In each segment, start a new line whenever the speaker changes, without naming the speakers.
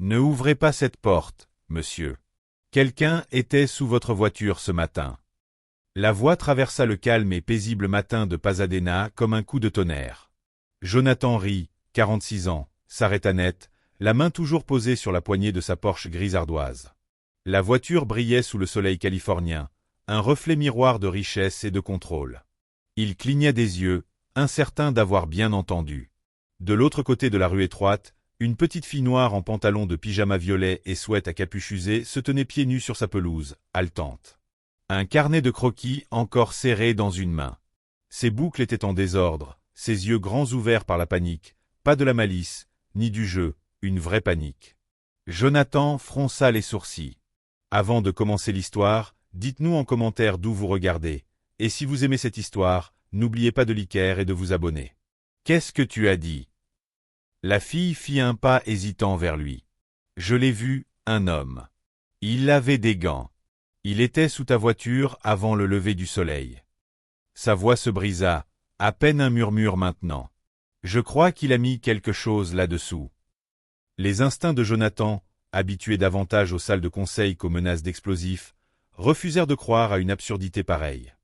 Ne ouvrez pas cette porte, monsieur. Quelqu'un était sous votre voiture ce matin. La voix traversa le calme et paisible matin de Pasadena comme un coup de tonnerre. Jonathan rit, 46 ans, s'arrêta net, la main toujours posée sur la poignée de sa Porsche grise ardoise. La voiture brillait sous le soleil californien, un reflet miroir de richesse et de contrôle. Il cligna des yeux, incertain d'avoir bien entendu. De l'autre côté de la rue étroite, une petite fille noire en pantalon de pyjama violet et sweat à capuche usée se tenait pieds nus sur sa pelouse, haletante. Un carnet de croquis encore serré dans une main. Ses boucles étaient en désordre, ses yeux grands ouverts par la panique, pas de la malice, ni du jeu, une vraie panique. Jonathan fronça les sourcils. Avant de commencer l'histoire, dites-nous en commentaire d'où vous regardez, et si vous aimez cette histoire, n'oubliez pas de liker et de vous abonner. Qu'est-ce que tu as dit? La fille fit un pas hésitant vers lui. Je l'ai vu, un homme. Il avait des gants. Il était sous ta voiture avant le lever du soleil. Sa voix se brisa, à peine un murmure maintenant. Je crois qu'il a mis quelque chose là-dessous. Les instincts de Jonathan, habitués davantage aux salles de conseil qu'aux menaces d'explosifs, refusèrent de croire à une absurdité pareille.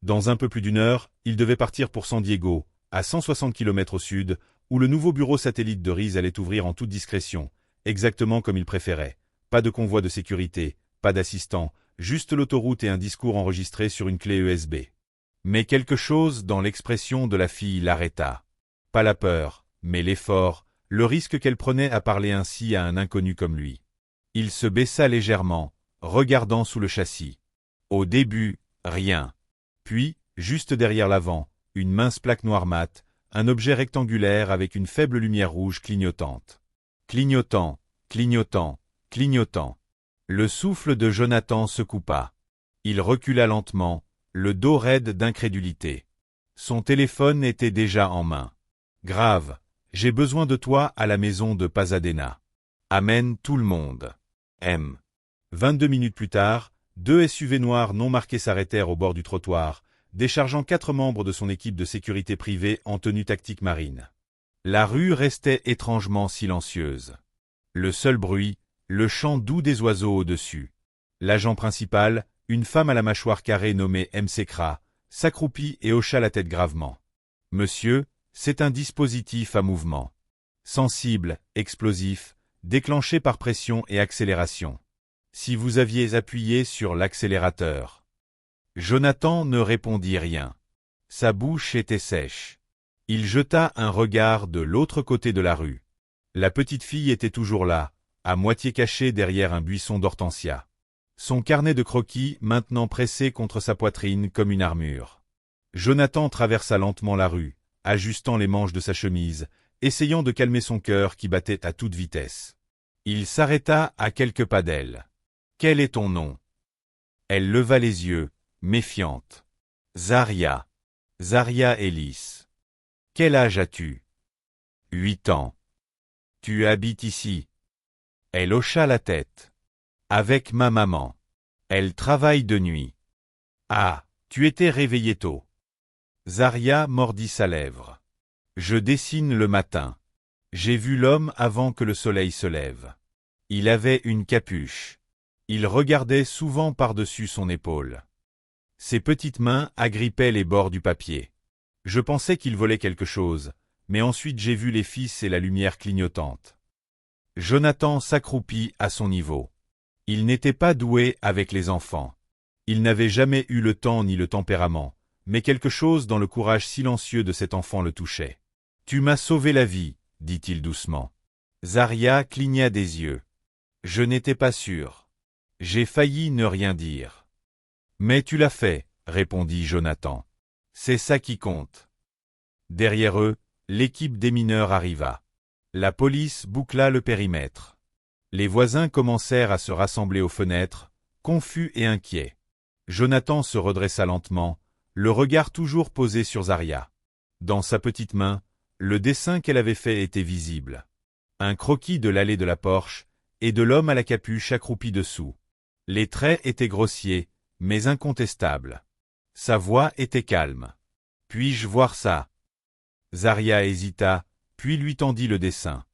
Dans un peu plus d'une heure, il devait partir pour San Diego, à 160 km au sud, où le nouveau bureau satellite de Reese allait ouvrir en toute discrétion, exactement comme il préférait. Pas de convoi de sécurité, pas d'assistant, juste l'autoroute et un discours enregistré sur une clé USB. Mais quelque chose dans l'expression de la fille l'arrêta. Pas la peur, mais l'effort, le risque qu'elle prenait à parler ainsi à un inconnu comme lui. Il se baissa légèrement, regardant sous le châssis. Au début, rien. Puis, juste derrière l'avant, une mince plaque noire mate, un objet rectangulaire avec une faible lumière rouge clignotante. Clignotant, clignotant, clignotant. Le souffle de Jonathan se coupa. Il recula lentement, le dos raide d'incrédulité. Son téléphone était déjà en main. Grave, j'ai besoin de toi à la maison de Pasadena. Amène tout le monde. M. 22 minutes plus tard, 2 SUV noirs non marqués s'arrêtèrent au bord du trottoir, déchargeant 4 membres de son équipe de sécurité privée en tenue tactique marine. La rue restait étrangement silencieuse. Le seul bruit, le chant doux des oiseaux au-dessus. L'agent principal, une femme à la mâchoire carrée nommée M. Sekra, s'accroupit et hocha la tête gravement. « Monsieur, c'est un dispositif à mouvement. Sensible, explosif, déclenché par pression et accélération. Si vous aviez appuyé sur l'accélérateur. » Jonathan ne répondit rien. Sa bouche était sèche. Il jeta un regard de l'autre côté de la rue. La petite fille était toujours là, à moitié cachée derrière un buisson d'hortensia. Son carnet de croquis maintenant pressé contre sa poitrine comme une armure. Jonathan traversa lentement la rue, ajustant les manches de sa chemise, essayant de calmer son cœur qui battait à toute vitesse. Il s'arrêta à quelques pas d'elle. « Quel est ton nom ?» Elle leva les yeux, méfiante. « Zaria. Zaria Ellis. Quel âge as-tu ?»« 8 ans. »« Tu habites ici ?» Elle hocha la tête. « Avec ma maman. Elle travaille de nuit. »« Ah, tu étais réveillé tôt. » Zaria mordit sa lèvre. « Je dessine le matin. J'ai vu l'homme avant que le soleil se lève. Il avait une capuche. Il regardait souvent par-dessus son épaule. Ses petites mains agrippaient les bords du papier. Je pensais qu'il volait quelque chose, mais ensuite j'ai vu les fils et la lumière clignotante. » Jonathan s'accroupit à son niveau. Il n'était pas doué avec les enfants. Il n'avait jamais eu le temps ni le tempérament, mais quelque chose dans le courage silencieux de cet enfant le touchait. « Tu m'as sauvé la vie, » dit-il doucement. Zaria cligna des yeux. « Je n'étais pas sûr. J'ai failli ne rien dire. »« Mais tu l'as fait, » répondit Jonathan. « C'est ça qui compte. » Derrière eux, l'équipe des mineurs arriva. La police boucla le périmètre. Les voisins commencèrent à se rassembler aux fenêtres, confus et inquiets. Jonathan se redressa lentement, le regard toujours posé sur Zaria. Dans sa petite main, le dessin qu'elle avait fait était visible. Un croquis de l'allée de la Porsche et de l'homme à la capuche accroupi dessous. Les traits étaient grossiers, mais incontestables. Sa voix était calme. « Puis-je voir ça ?» Zaria hésita, puis lui tendit le dessin.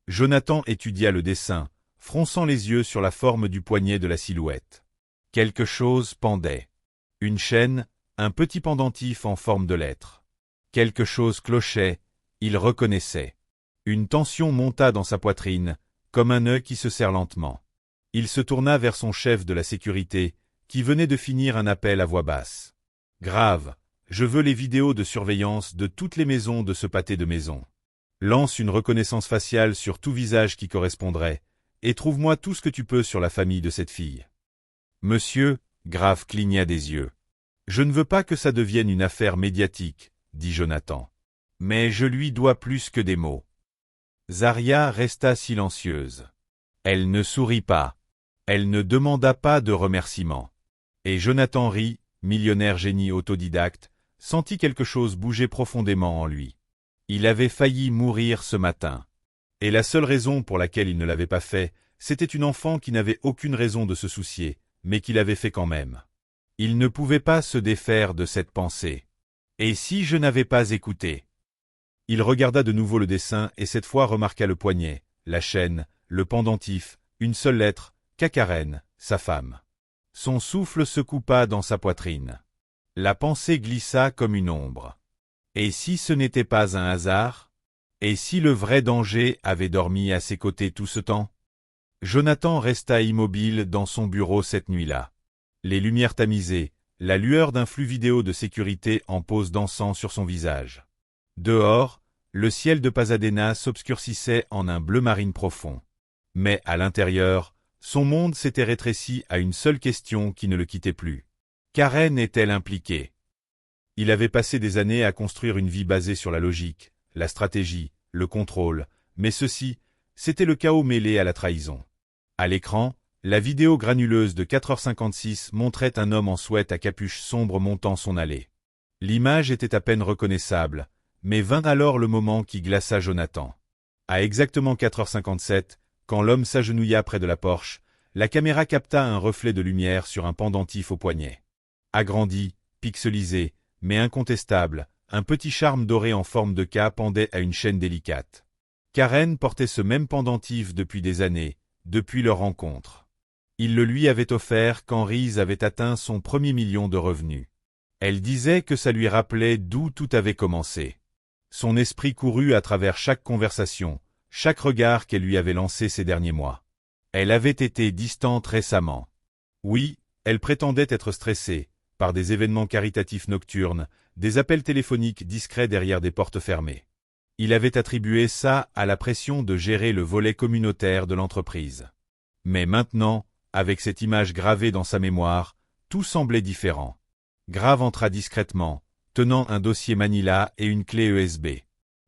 Jonathan étudia le dessin, fronçant les yeux sur la forme du poignet de la silhouette. Quelque chose pendait. Une chaîne, un petit pendentif en forme de lettre. Quelque chose clochait, il reconnaissait. Une tension monta dans sa poitrine, comme un nœud qui se serre lentement. Il se tourna vers son chef de la sécurité, qui venait de finir un appel à voix basse. « Grave, je veux les vidéos de surveillance de toutes les maisons de ce pâté de maison. Lance une reconnaissance faciale sur tout visage qui correspondrait, et trouve-moi tout ce que tu peux sur la famille de cette fille. » Monsieur, Grave cligna des yeux. « Je ne veux pas que ça devienne une affaire médiatique, » dit Jonathan. « Mais je lui dois plus que des mots. » Zaria resta silencieuse. Elle ne sourit pas. Elle ne demanda pas de remerciements. Et Jonathan rit, millionnaire génie autodidacte, sentit quelque chose bouger profondément en lui. Il avait failli mourir ce matin. Et la seule raison pour laquelle il ne l'avait pas fait, c'était une enfant qui n'avait aucune raison de se soucier, mais qui l'avait fait quand même. Il ne pouvait pas se défaire de cette pensée. Et si je n'avais pas écouté? Il regarda de nouveau le dessin et cette fois remarqua le poignet, la chaîne, le pendentif, une seule lettre, Karen, sa femme. Son souffle se coupa dans sa poitrine. La pensée glissa comme une ombre. Et si ce n'était pas un hasard? Et si le vrai danger avait dormi à ses côtés tout ce temps? Jonathan resta immobile dans son bureau cette nuit-là. Les lumières tamisées, la lueur d'un flux vidéo de sécurité en pose dansant sur son visage. Dehors, le ciel de Pasadena s'obscurcissait en un bleu marine profond. Mais à l'intérieur, son monde s'était rétréci à une seule question qui ne le quittait plus. Karen est-elle impliquée? Il avait passé des années à construire une vie basée sur la logique, la stratégie, le contrôle, mais ceci, c'était le chaos mêlé à la trahison. À l'écran, la vidéo granuleuse de 4h56 montrait un homme en sweat à capuche sombre montant son allée. L'image était à peine reconnaissable, mais vint alors le moment qui glaça Jonathan. À exactement 4h57, quand l'homme s'agenouilla près de la Porsche, la caméra capta un reflet de lumière sur un pendentif au poignet. Agrandi, pixelisé, mais incontestable, un petit charme doré en forme de K pendait à une chaîne délicate. Karen portait ce même pendentif depuis des années, depuis leur rencontre. Il le lui avait offert quand Reese avait atteint son premier million de revenus. Elle disait que ça lui rappelait d'où tout avait commencé. Son esprit courut à travers chaque conversation, chaque regard qu'elle lui avait lancé ces derniers mois. Elle avait été distante récemment. Oui, elle prétendait être stressée, par des événements caritatifs nocturnes, des appels téléphoniques discrets derrière des portes fermées. Il avait attribué ça à la pression de gérer le volet communautaire de l'entreprise. Mais maintenant, avec cette image gravée dans sa mémoire, tout semblait différent. Grave entra discrètement, tenant un dossier Manila et une clé USB.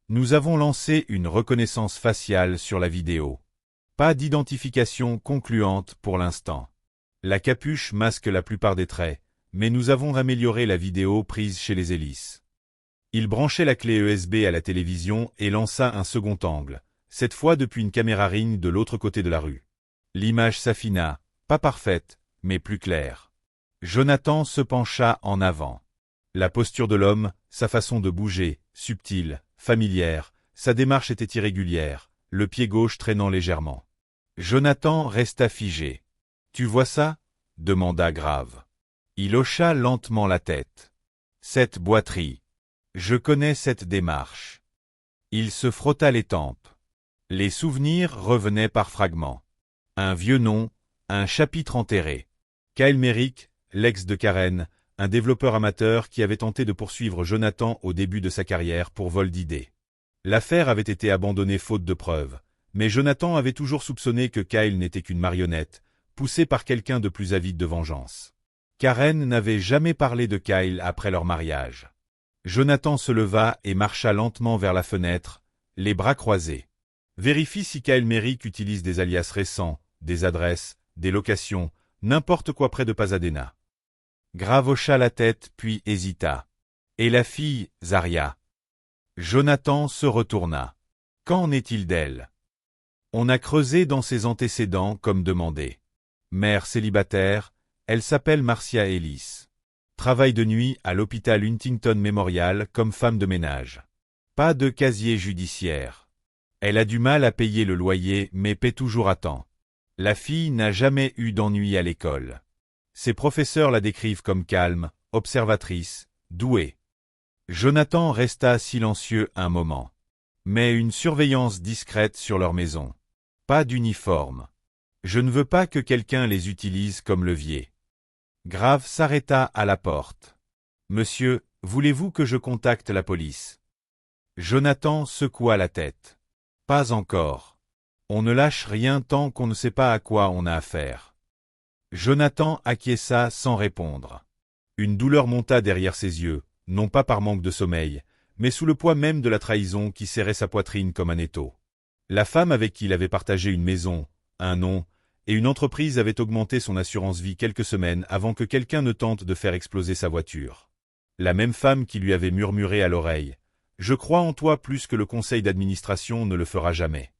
Nous avons lancé une reconnaissance faciale sur la vidéo. Pas d'identification concluante pour l'instant. La capuche masque la plupart des traits, mais nous avons amélioré la vidéo prise chez les Ellis. Il branchait la clé USB à la télévision et lança un second angle, cette fois depuis une caméra Ring de l'autre côté de la rue. L'image s'affina, pas parfaite, mais plus claire. Jonathan se pencha en avant. La posture de l'homme, sa façon de bouger, subtile, familière, sa démarche était irrégulière, le pied gauche traînant légèrement. Jonathan resta figé. « Tu vois ça ?» demanda Grave. Il hocha lentement la tête. « Cette boiterie. Je connais cette démarche. » Il se frotta les tempes. Les souvenirs revenaient par fragments. Un vieux nom, un chapitre enterré. Kyle Merrick, l'ex de Karen, un développeur amateur qui avait tenté de poursuivre Jonathan au début de sa carrière pour vol d'idées. L'affaire avait été abandonnée faute de preuves, mais Jonathan avait toujours soupçonné que Kyle n'était qu'une marionnette, poussée par quelqu'un de plus avide de vengeance. Karen n'avait jamais parlé de Kyle après leur mariage. Jonathan se leva et marcha lentement vers la fenêtre, les bras croisés. Vérifie si Kyle Merrick utilise des alias récents, des adresses, des locations, n'importe quoi près de Pasadena. Grave hocha la tête puis hésita. Et la fille, Zaria? Jonathan se retourna. Qu'en est-il d'elle? On a creusé dans ses antécédents comme demandé. Mère célibataire, elle s'appelle Marcia Ellis. Travaille de nuit à l'hôpital Huntington Memorial comme femme de ménage. Pas de casier judiciaire. Elle a du mal à payer le loyer mais paie toujours à temps. La fille n'a jamais eu d'ennui à l'école. Ses professeurs la décrivent comme calme, observatrice, douée. Jonathan resta silencieux un moment. Mais une surveillance discrète sur leur maison. Pas d'uniforme. Je ne veux pas que quelqu'un les utilise comme levier. Grave s'arrêta à la porte. Monsieur, voulez-vous que je contacte la police? Jonathan secoua la tête. Pas encore. On ne lâche rien tant qu'on ne sait pas à quoi on a affaire. Jonathan acquiesça sans répondre. Une douleur monta derrière ses yeux, non pas par manque de sommeil, mais sous le poids même de la trahison qui serrait sa poitrine comme un étau. La femme avec qui il avait partagé une maison, un nom, et une entreprise avait augmenté son assurance vie quelques semaines avant que quelqu'un ne tente de faire exploser sa voiture. La même femme qui lui avait murmuré à l'oreille « Je crois en toi plus que le conseil d'administration ne le fera jamais ».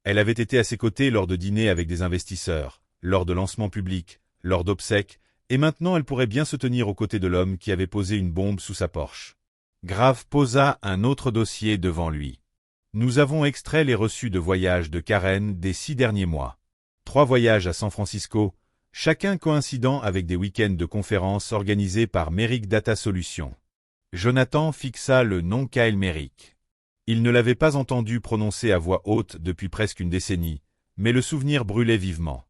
Elle avait été à ses côtés lors de dîners avec des investisseurs, lors de lancements publics, lors d'obsèques, et maintenant elle pourrait bien se tenir aux côtés de l'homme qui avait posé une bombe sous sa Porsche. Grave posa un autre dossier devant lui. Nous avons extrait les reçus de voyage de Karen des 6 derniers mois. 3 voyages à San Francisco, chacun coïncidant avec des week-ends de conférences organisés par Merrick Data Solutions. Jonathan fixa le nom Kyle Merrick. Il ne l'avait pas entendu prononcer à voix haute depuis presque une décennie, mais le souvenir brûlait vivement.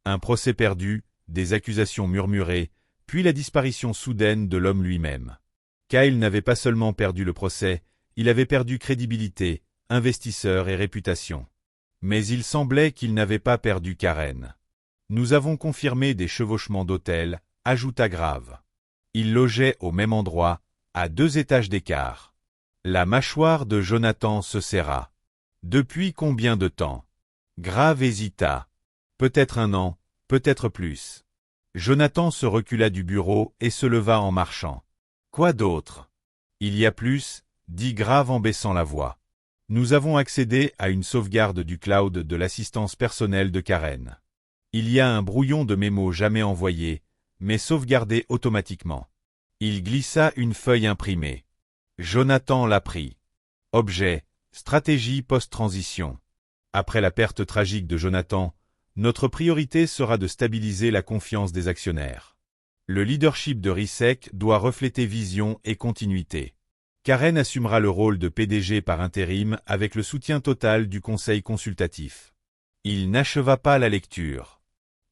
Un procès perdu, des accusations murmurées, puis la disparition soudaine de l'homme lui-même. Kyle n'avait pas seulement perdu le procès, il avait perdu crédibilité, investisseurs et réputation. Mais il semblait qu'il n'avait pas perdu Karen. Nous avons confirmé des chevauchements d'hôtel, ajouta Grave. Ils logeaient au même endroit, à 2 étages d'écart. La mâchoire de Jonathan se serra. Depuis combien de temps? Grave hésita. Peut-être 1 an, peut-être plus. Jonathan se recula du bureau et se leva en marchant. Quoi d'autre? Il y a plus, dit Grave en baissant la voix. Nous avons accédé à une sauvegarde du cloud de l'assistance personnelle de Karen. Il y a un brouillon de mémo jamais envoyé, mais sauvegardé automatiquement. Il glissa une feuille imprimée. Jonathan la prit. Objet, stratégie post-transition. Après la perte tragique de Jonathan, notre priorité sera de stabiliser la confiance des actionnaires. Le leadership de RISEC doit refléter vision et continuité. Karen assumera le rôle de PDG par intérim avec le soutien total du conseil consultatif. Il n'acheva pas la lecture.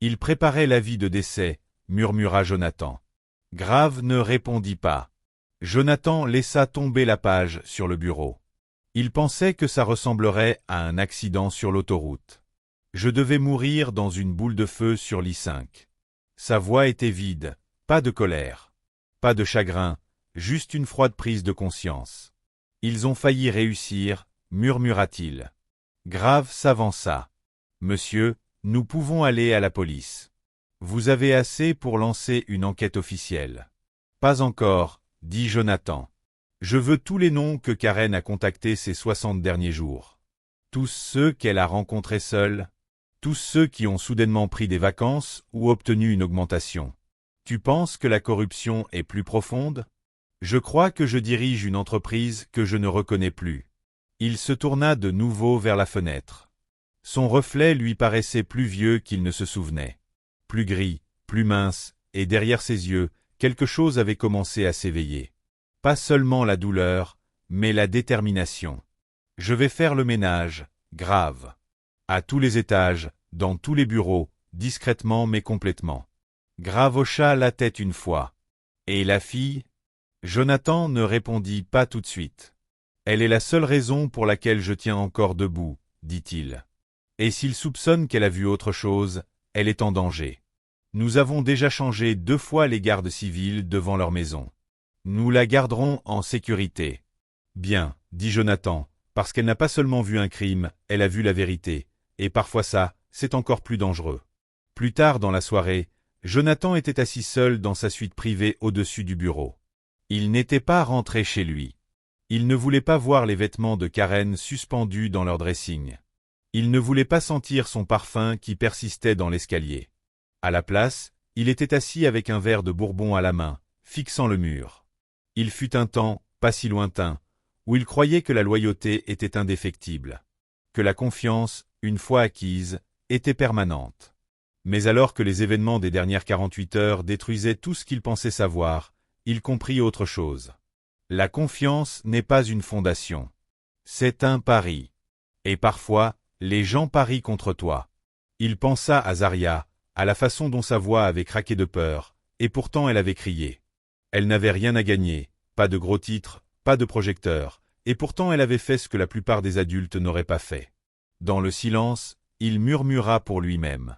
Il préparait l'avis de décès, murmura Jonathan. Grave ne répondit pas. Jonathan laissa tomber la page sur le bureau. Il pensait que ça ressemblerait à un accident sur l'autoroute. Je devais mourir dans une boule de feu sur l'I5. Sa voix était vide, pas de colère, pas de chagrin, juste une froide prise de conscience. Ils ont failli réussir, murmura-t-il. Grave s'avança. Monsieur, nous pouvons aller à la police. Vous avez assez pour lancer une enquête officielle. Pas encore, dit Jonathan. Je veux tous les noms que Karen a contactés ces 60 derniers jours. Tous ceux qu'elle a rencontrés seuls. Tous ceux qui ont soudainement pris des vacances ou obtenu une augmentation. Tu penses que la corruption est plus profonde? Je crois que je dirige une entreprise que je ne reconnais plus. Il se tourna de nouveau vers la fenêtre. Son reflet lui paraissait plus vieux qu'il ne se souvenait. Plus gris, plus mince, et derrière ses yeux, quelque chose avait commencé à s'éveiller. Pas seulement la douleur, mais la détermination. Je vais faire le ménage, Grave. À tous les étages, dans tous les bureaux, discrètement mais complètement. Grave hocha la tête une fois. Et la fille? Jonathan ne répondit pas tout de suite. Elle est la seule raison pour laquelle je tiens encore debout, dit-il. Et s'il soupçonne qu'elle a vu autre chose, elle est en danger. Nous avons déjà changé 2 fois les gardes civils devant leur maison. Nous la garderons en sécurité. Bien, dit Jonathan, parce qu'elle n'a pas seulement vu un crime, elle a vu la vérité. Et parfois ça, c'est encore plus dangereux. Plus tard dans la soirée, Jonathan était assis seul dans sa suite privée au-dessus du bureau. Il n'était pas rentré chez lui. Il ne voulait pas voir les vêtements de Karen suspendus dans leur dressing. Il ne voulait pas sentir son parfum qui persistait dans l'escalier. À la place, il était assis avec un verre de bourbon à la main, fixant le mur. Il fut un temps, pas si lointain, où il croyait que la loyauté était indéfectible. Que la confiance, une fois acquise, était permanente. Mais alors que les événements des dernières 48 heures détruisaient tout ce qu'il pensait savoir, il comprit autre chose. La confiance n'est pas une fondation. C'est un pari. Et parfois, les gens parient contre toi. Il pensa à Zarya, à la façon dont sa voix avait craqué de peur, et pourtant elle avait crié. Elle n'avait rien à gagner, pas de gros titres, pas de projecteurs, et pourtant elle avait fait ce que la plupart des adultes n'auraient pas fait. Dans le silence, il murmura pour lui-même.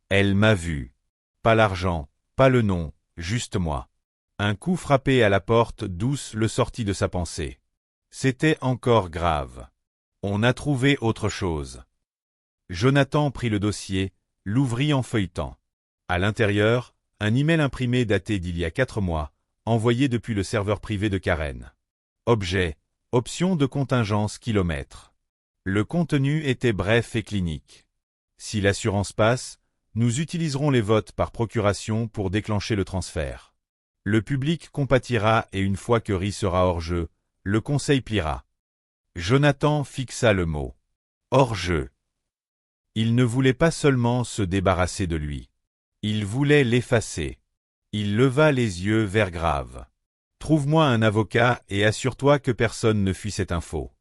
Elle m'a vu. Pas l'argent, pas le nom, juste moi. Un coup frappé à la porte douce le sortit de sa pensée. C'était encore grave. On a trouvé autre chose. Jonathan prit le dossier, l'ouvrit en feuilletant. À l'intérieur, un email imprimé daté d'il y a 4 mois, envoyé depuis le serveur privé de Karen. Objet, option de contingence kilomètres. Le contenu était bref et clinique. Si l'assurance passe, nous utiliserons les votes par procuration pour déclencher le transfert. Le public compatira et une fois que Ri sera hors jeu, le conseil pliera. Jonathan fixa le mot. Hors jeu. Il ne voulait pas seulement se débarrasser de lui. Il voulait l'effacer. Il leva les yeux vers Grave. Trouve-moi un avocat et assure-toi que personne ne fuit cette info.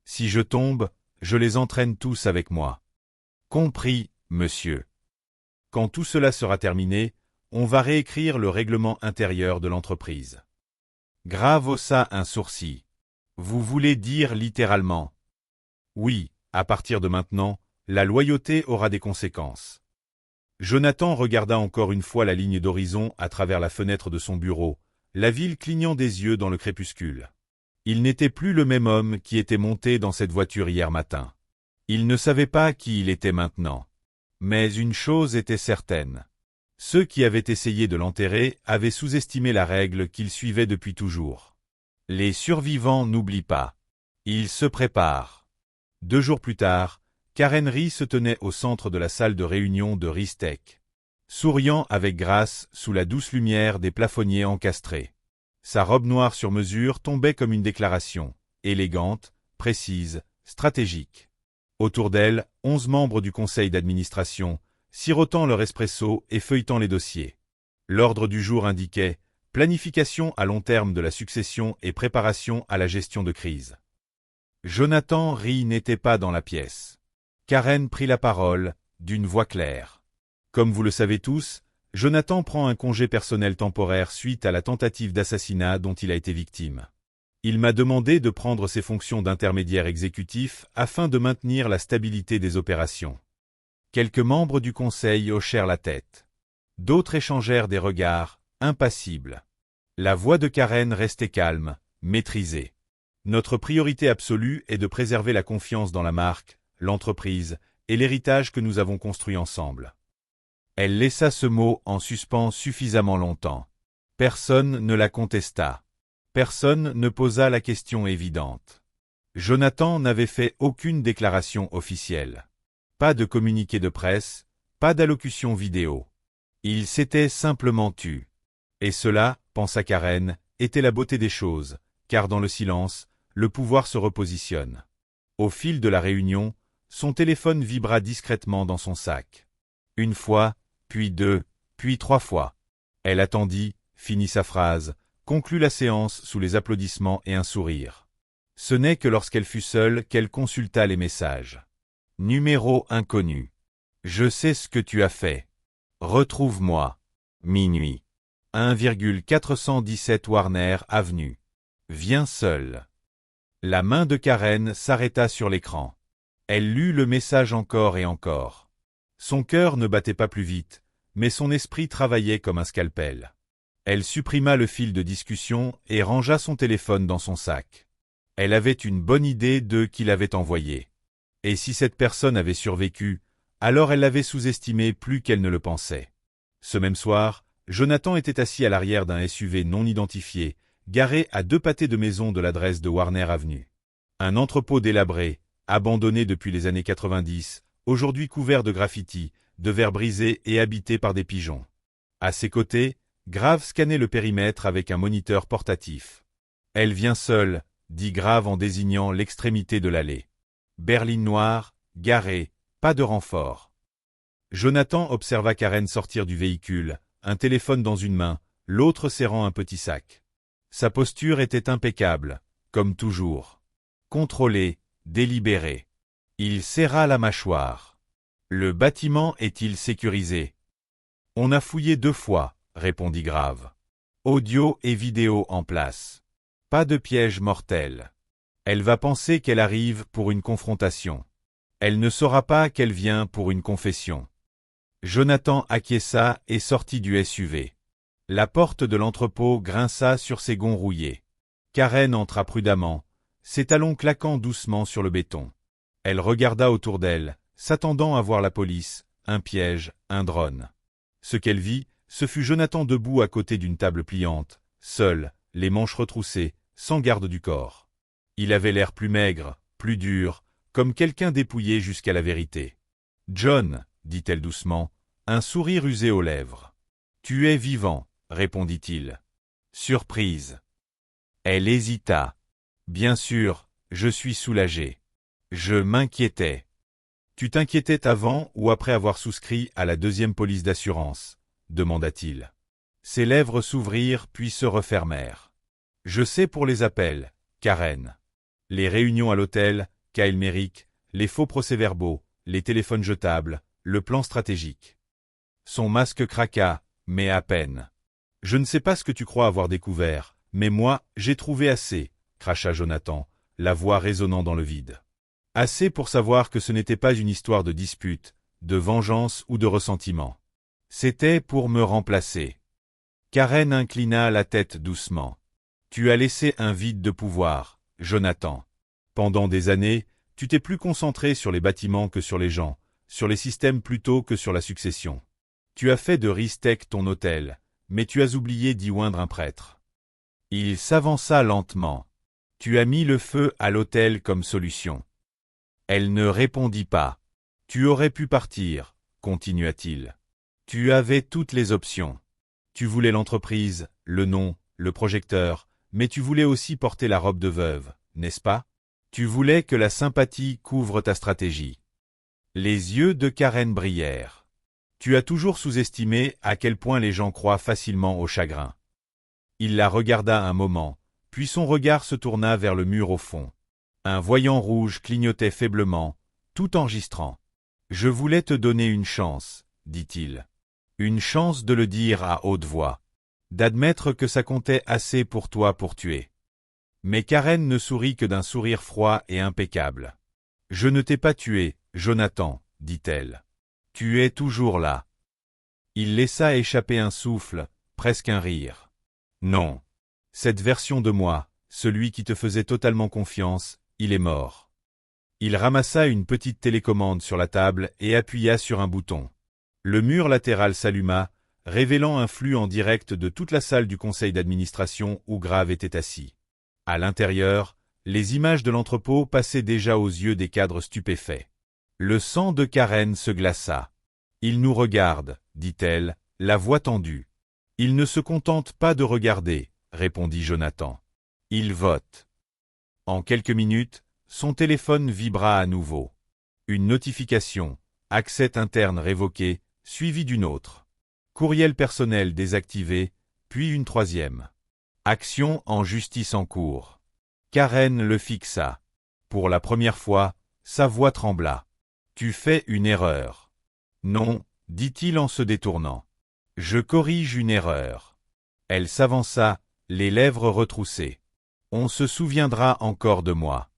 Si je tombe, je les entraîne tous avec moi. Compris, monsieur. Quand tout cela sera terminé, on va réécrire le règlement intérieur de l'entreprise. Grave haussa un sourcil. Vous voulez dire littéralement? Oui, à partir de maintenant, la loyauté aura des conséquences. Jonathan regarda encore une fois la ligne d'horizon à travers la fenêtre de son bureau, la ville clignant des yeux dans le crépuscule. Il n'était plus le même homme qui était monté dans cette voiture hier matin. Il ne savait pas qui il était maintenant. Mais une chose était certaine. Ceux qui avaient essayé de l'enterrer avaient sous-estimé la règle qu'il suivait depuis toujours. Les survivants n'oublient pas. Ils se préparent. 2 jours plus tard, Karen Ri se tenait au centre de la salle de réunion de Ristech, souriant avec grâce sous la douce lumière des plafonniers encastrés. Sa robe noire sur mesure tombait comme une déclaration, élégante, précise, stratégique. Autour d'elle, 11 membres du conseil d'administration, sirotant leur espresso et feuilletant les dossiers. L'ordre du jour indiquait « Planification à long terme de la succession et préparation à la gestion de crise ». Jonathan Ri n'était pas dans la pièce. Karen prit la parole, d'une voix claire. Comme vous le savez tous, Jonathan prend un congé personnel temporaire suite à la tentative d'assassinat dont il a été victime. Il m'a demandé de prendre ses fonctions d'intermédiaire exécutif afin de maintenir la stabilité des opérations. Quelques membres du conseil hochèrent la tête. D'autres échangèrent des regards, impassibles. La voix de Karen restait calme, maîtrisée. Notre priorité absolue est de préserver la confiance dans la marque, l'entreprise et l'héritage que nous avons construit ensemble. Elle laissa ce mot en suspens suffisamment longtemps. Personne ne la contesta. Personne ne posa la question évidente. Jonathan n'avait fait aucune déclaration officielle. Pas de communiqué de presse, pas d'allocution vidéo. Il s'était simplement tu. Et cela, pensa Karen, était la beauté des choses, car dans le silence, le pouvoir se repositionne. Au fil de la réunion, son téléphone vibra discrètement dans son sac. 1 fois, puis 2, puis 3 fois. Elle attendit, finit sa phrase, conclut la séance sous les applaudissements et un sourire. Ce n'est que lorsqu'elle fut seule qu'elle consulta les messages. Numéro inconnu. Je sais ce que tu as fait. Retrouve-moi. Minuit. 1,417 Warner Avenue. Viens seul. La main de Karen s'arrêta sur l'écran. Elle lut le message encore et encore. Son cœur ne battait pas plus vite, mais son esprit travaillait comme un scalpel. Elle supprima le fil de discussion et rangea son téléphone dans son sac. Elle avait une bonne idée de qui l'avait envoyé. Et si cette personne avait survécu, alors elle l'avait sous-estimé plus qu'elle ne le pensait. Ce même soir, Jonathan était assis à l'arrière d'un SUV non identifié, garé à 2 pâtés de maison de l'adresse de Warner Avenue. Un entrepôt délabré, abandonné depuis les années 90, aujourd'hui couvert de graffitis, de verres brisés et habité par des pigeons. À ses côtés, Grave scannait le périmètre avec un moniteur portatif. « Elle vient seule », dit Grave en désignant l'extrémité de l'allée. Berline noire, garée, pas de renfort. Jonathan observa Karen sortir du véhicule, un téléphone dans une main, l'autre serrant un petit sac. Sa posture était impeccable, comme toujours. Contrôlée, délibérée. Il serra la mâchoire. Le bâtiment est-il sécurisé? On a fouillé 2 fois, répondit Grave. Audio et vidéo en place. Pas de piège mortel. Elle va penser qu'elle arrive pour une confrontation. Elle ne saura pas qu'elle vient pour une confession. Jonathan acquiesça et sortit du SUV. La porte de l'entrepôt grinça sur ses gonds rouillés. Karen entra prudemment, ses talons claquant doucement sur le béton. Elle regarda autour d'elle, s'attendant à voir la police, un piège, un drone. Ce qu'elle vit, ce fut Jonathan debout à côté d'une table pliante, seul, les manches retroussées, sans garde du corps. Il avait l'air plus maigre, plus dur, comme quelqu'un dépouillé jusqu'à la vérité. « John », dit-elle doucement, un sourire usé aux lèvres. « Tu es vivant », répondit-il. Surprise. Elle hésita. « Bien sûr, je suis soulagé. Je m'inquiétais. » « Tu t'inquiétais avant ou après avoir souscrit à la 2e police d'assurance ?» demanda-t-il. Ses lèvres s'ouvrirent puis se refermèrent. « Je sais pour les appels, Karen. Les réunions à l'hôtel, Kyle Merrick, les faux procès-verbaux, les téléphones jetables, le plan stratégique. » Son masque craqua, mais à peine. « Je ne sais pas ce que tu crois avoir découvert, mais moi, j'ai trouvé assez, » cracha Jonathan, la voix résonnant dans le vide. Assez pour savoir que ce n'était pas une histoire de dispute, de vengeance ou de ressentiment. C'était pour me remplacer. Karen inclina la tête doucement. Tu as laissé un vide de pouvoir, Jonathan. Pendant des années, tu t'es plus concentré sur les bâtiments que sur les gens, sur les systèmes plutôt que sur la succession. Tu as fait de Ristec ton hôtel, mais tu as oublié d'y oindre un prêtre. Il s'avança lentement. Tu as mis le feu à l'hôtel comme solution. Elle ne répondit pas. « Tu aurais pu partir, » continua-t-il. « Tu avais toutes les options. Tu voulais l'entreprise, le nom, le projecteur, mais tu voulais aussi porter la robe de veuve, n'est-ce pas? Tu voulais que la sympathie couvre ta stratégie. » Les yeux de Karen brillèrent. « Tu as toujours sous-estimé à quel point les gens croient facilement au chagrin. » Il la regarda un moment, puis son regard se tourna vers le mur au fond. Un voyant rouge clignotait faiblement, tout enregistrant. « Je voulais te donner une chance, » dit-il. Une chance de le dire à haute voix. D'admettre que ça comptait assez pour toi pour tuer. Mais Karen ne sourit que d'un sourire froid et impeccable. « Je ne t'ai pas tué, Jonathan, » dit-elle. « Tu es toujours là. » Il laissa échapper un souffle, presque un rire. « Non. Cette version de moi, celui qui te faisait totalement confiance, il est mort. » Il ramassa une petite télécommande sur la table et appuya sur un bouton. Le mur latéral s'alluma, révélant un flux en direct de toute la salle du conseil d'administration où Grave était assis. À l'intérieur, les images de l'entrepôt passaient déjà aux yeux des cadres stupéfaits. Le sang de Karen se glaça. « Il nous regarde, » dit-elle, la voix tendue. « Il ne se contente pas de regarder, » répondit Jonathan. « Il vote. » En quelques minutes, son téléphone vibra à nouveau. Une notification, accès interne révoqué, suivie d'une autre. Courriel personnel désactivé, puis une 3e. Action en justice en cours. Karen le fixa. Pour la première fois, sa voix trembla. « Tu fais une erreur. »« Non, » dit-il en se détournant. « Je corrige une erreur. » Elle s'avança, les lèvres retroussées. « On se souviendra encore de moi. »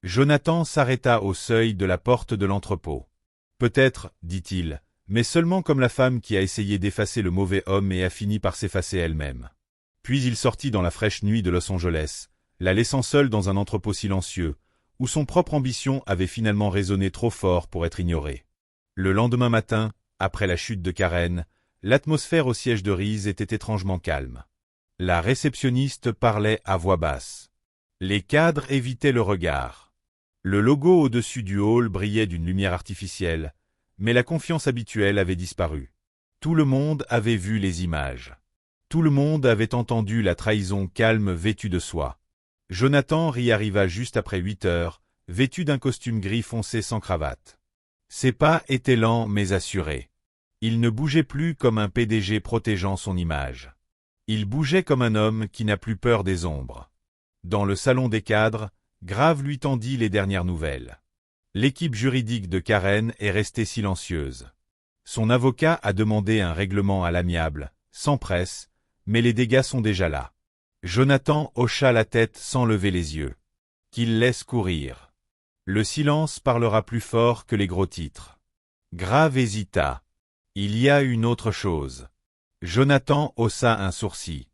Jonathan s'arrêta au seuil de la porte de l'entrepôt. « Peut-être, » dit-il, mais seulement comme la femme qui a essayé d'effacer le mauvais homme et a fini par s'effacer elle-même. Puis il sortit dans la fraîche nuit de Los Angeles, la laissant seule dans un entrepôt silencieux, où son propre ambition avait finalement résonné trop fort pour être ignorée. Le lendemain matin, après la chute de Karen, l'atmosphère au siège de Reese était étrangement calme. La réceptionniste parlait à voix basse. Les cadres évitaient le regard. Le logo au-dessus du hall brillait d'une lumière artificielle, mais la confiance habituelle avait disparu. Tout le monde avait vu les images. Tout le monde avait entendu la trahison calme vêtue de soie. Jonathan arriva juste après 8 heures, vêtu d'un costume gris foncé sans cravate. Ses pas étaient lents mais assurés. Il ne bougeait plus comme un PDG protégeant son image. Il bougeait comme un homme qui n'a plus peur des ombres. Dans le salon des cadres, Grave lui tendit les dernières nouvelles. L'équipe juridique de Karen est restée silencieuse. Son avocat a demandé un règlement à l'amiable, sans presse, mais les dégâts sont déjà là. Jonathan hocha la tête sans lever les yeux. Qu'il laisse courir. Le silence parlera plus fort que les gros titres. Grave hésita. Il y a une autre chose. Jonathan haussa un sourcil.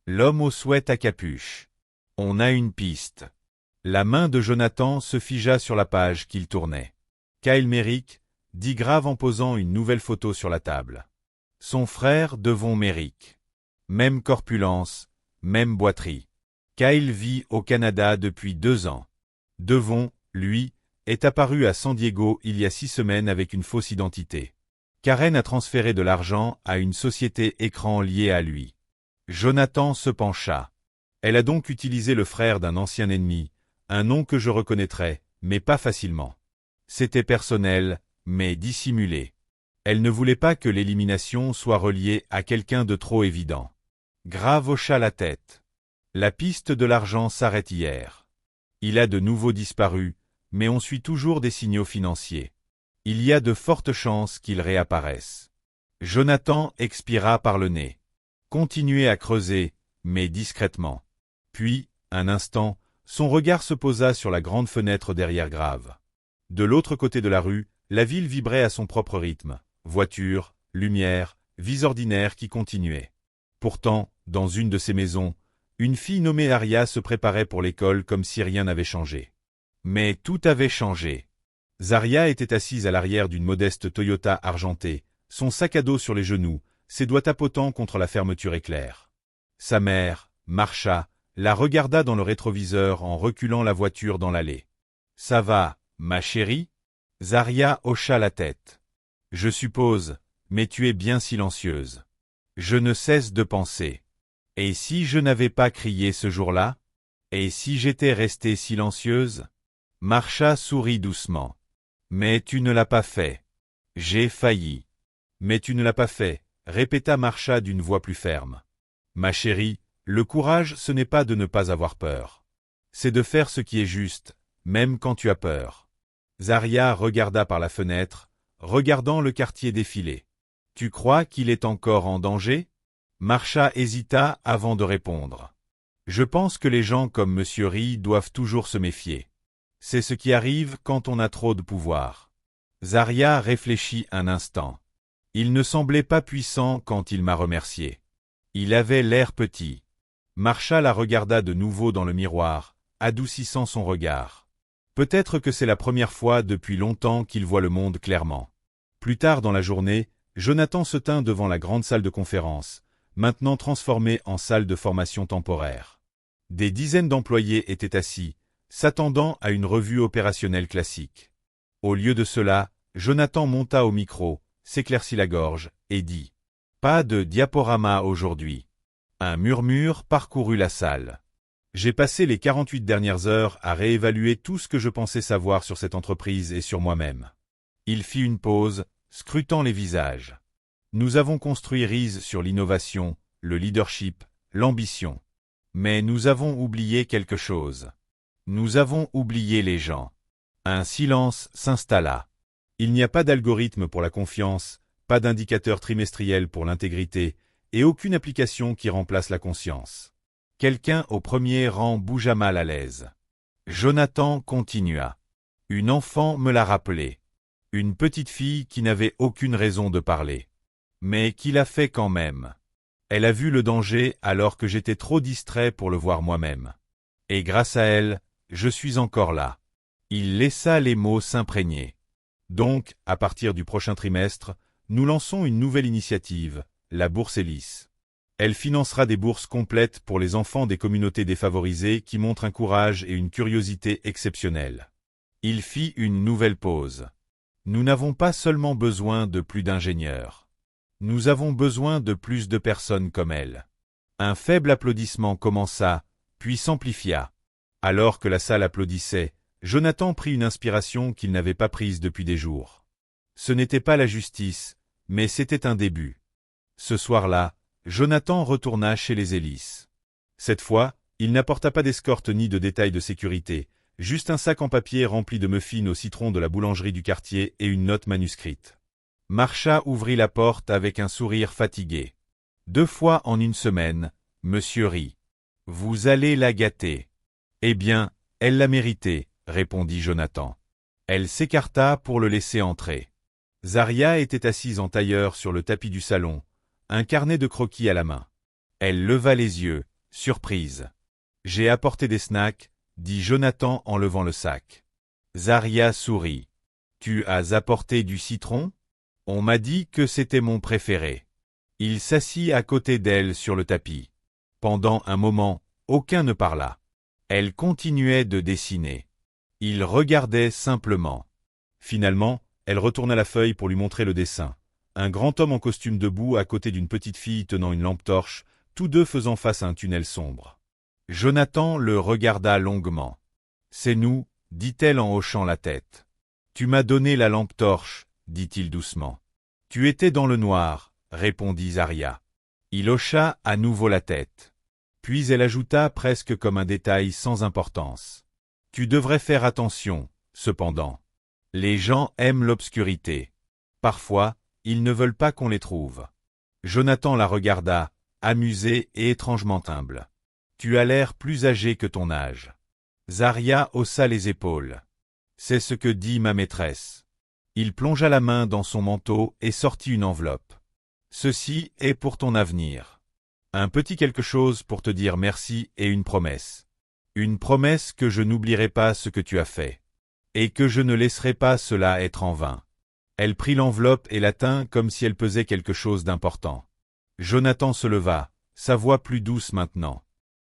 L'homme au sweat à capuche. On a une piste. La main de Jonathan se figea sur la page qu'il tournait. Kyle Merrick, dit Grave en posant une nouvelle photo sur la table. Son frère Devon Merrick. Même corpulence, même boiterie. Kyle vit au Canada depuis 2 ans. Devon, lui, est apparu à San Diego il y a 6 semaines avec une fausse identité. Karen a transféré de l'argent à une société écran liée à lui. Jonathan se pencha. Elle a donc utilisé le frère d'un ancien ennemi, un nom que je reconnaîtrais, mais pas facilement. C'était personnel, mais dissimulé. Elle ne voulait pas que l'élimination soit reliée à quelqu'un de trop évident. Grave hocha la tête. La piste de l'argent s'arrête hier. Il a de nouveau disparu, mais on suit toujours des signaux financiers. Il y a de fortes chances qu'il réapparaisse. Jonathan expira par le nez. Continuez à creuser, mais discrètement. Puis, un instant, son regard se posa sur la grande fenêtre derrière Grave. De l'autre côté de la rue, la ville vibrait à son propre rythme. Voitures, lumière, vies ordinaires qui continuaient. Pourtant, dans une de ces maisons, une fille nommée Aria se préparait pour l'école comme si rien n'avait changé. Mais tout avait changé. Zaria était assise à l'arrière d'une modeste Toyota argentée, son sac à dos sur les genoux, ses doigts tapotants contre la fermeture éclair. Sa mère, Marsha, la regarda dans le rétroviseur en reculant la voiture dans l'allée. « Ça va, ma chérie ?» Zaria hocha la tête. « Je suppose, mais tu es bien silencieuse. » Je ne cesse de penser. Et si je n'avais pas crié ce jour-là? Et si j'étais restée silencieuse? Marsha sourit doucement. Mais tu ne l'as pas fait. J'ai failli. Mais tu ne l'as pas fait, répéta Marsha d'une voix plus ferme. Ma chérie, le courage ce n'est pas de ne pas avoir peur. C'est de faire ce qui est juste, même quand tu as peur. Zaria regarda par la fenêtre, regardant le quartier défiler. Tu crois qu'il est encore en danger? Marsha hésita avant de répondre. Je pense que les gens comme Monsieur Ri doivent toujours se méfier. C'est ce qui arrive quand on a trop de pouvoir. Zaria réfléchit un instant. Il ne semblait pas puissant quand il m'a remercié. Il avait l'air petit. Marsha la regarda de nouveau dans le miroir, adoucissant son regard. Peut-être que c'est la première fois depuis longtemps qu'il voit le monde clairement. Plus tard dans la journée, Jonathan se tint devant la grande salle de conférence, maintenant transformée en salle de formation temporaire. Des dizaines d'employés étaient assis, s'attendant à une revue opérationnelle classique. Au lieu de cela, Jonathan monta au micro, s'éclaircit la gorge, et dit « Pas de diaporama aujourd'hui ». Un murmure parcourut la salle. J'ai passé les 48 dernières heures à réévaluer tout ce que je pensais savoir sur cette entreprise et sur moi-même. Il fit une pause, scrutant les visages. Nous avons construit Rise sur l'innovation, le leadership, l'ambition. Mais nous avons oublié quelque chose. Nous avons oublié les gens. Un silence s'installa. Il n'y a pas d'algorithme pour la confiance, pas d'indicateur trimestriel pour l'intégrité, et aucune application qui remplace la conscience. Quelqu'un au premier rang bougea mal à l'aise. Jonathan continua. Une enfant me l'a rappelé. Une petite fille qui n'avait aucune raison de parler. Mais qui l'a fait quand même. Elle a vu le danger alors que j'étais trop distrait pour le voir moi-même. Et grâce à elle, je suis encore là. Il laissa les mots s'imprégner. Donc, à partir du prochain trimestre, nous lançons une nouvelle initiative, la Bourse Hélice. Elle financera des bourses complètes pour les enfants des communautés défavorisées qui montrent un courage et une curiosité exceptionnels. Il fit une nouvelle pause. Nous n'avons pas seulement besoin de plus d'ingénieurs. Nous avons besoin de plus de personnes comme elle. Un faible applaudissement commença, puis s'amplifia. Alors que la salle applaudissait, Jonathan prit une inspiration qu'il n'avait pas prise depuis des jours. Ce n'était pas la justice, mais c'était un début. Ce soir-là, Jonathan retourna chez les Ellis. Cette fois, il n'apporta pas d'escorte ni de détails de sécurité, juste un sac en papier rempli de muffins au citron de la boulangerie du quartier et une note manuscrite. Marcha ouvrit la porte avec un sourire fatigué. 2 fois en une semaine, monsieur rit. Vous allez la gâter. Eh bien, elle l'a mérité, répondit Jonathan. Elle s'écarta pour le laisser entrer. Zaria était assise en tailleur sur le tapis du salon, un carnet de croquis à la main. Elle leva les yeux, surprise. J'ai apporté des snacks, dit Jonathan en levant le sac. Zaria sourit. Tu as apporté du citron? On m'a dit que c'était mon préféré. Il s'assit à côté d'elle sur le tapis. Pendant un moment, aucun ne parla. Elle continuait de dessiner. Il regardait simplement. Finalement, elle retourna la feuille pour lui montrer le dessin. Un grand homme en costume debout à côté d'une petite fille tenant une lampe torche, tous deux faisant face à un tunnel sombre. Jonathan le regarda longuement. « C'est nous, dit-elle en hochant la tête. Tu m'as donné la lampe torche, dit-il doucement. Tu étais dans le noir, répondit Zaria. Il hocha à nouveau la tête. Puis elle ajouta presque comme un détail sans importance. Tu devrais faire attention, cependant. Les gens aiment l'obscurité. Parfois, ils ne veulent pas qu'on les trouve. Jonathan la regarda, amusé et étrangement humble. Tu as l'air plus âgé que ton âge. Zaria haussa les épaules. C'est ce que dit ma maîtresse. Il plongea la main dans son manteau et sortit une enveloppe. Ceci est pour ton avenir. Un petit quelque chose pour te dire merci et une promesse. Une promesse que je n'oublierai pas ce que tu as fait. Et que je ne laisserai pas cela être en vain. Elle prit l'enveloppe et la tint comme si elle pesait quelque chose d'important. Jonathan se leva, sa voix plus douce maintenant.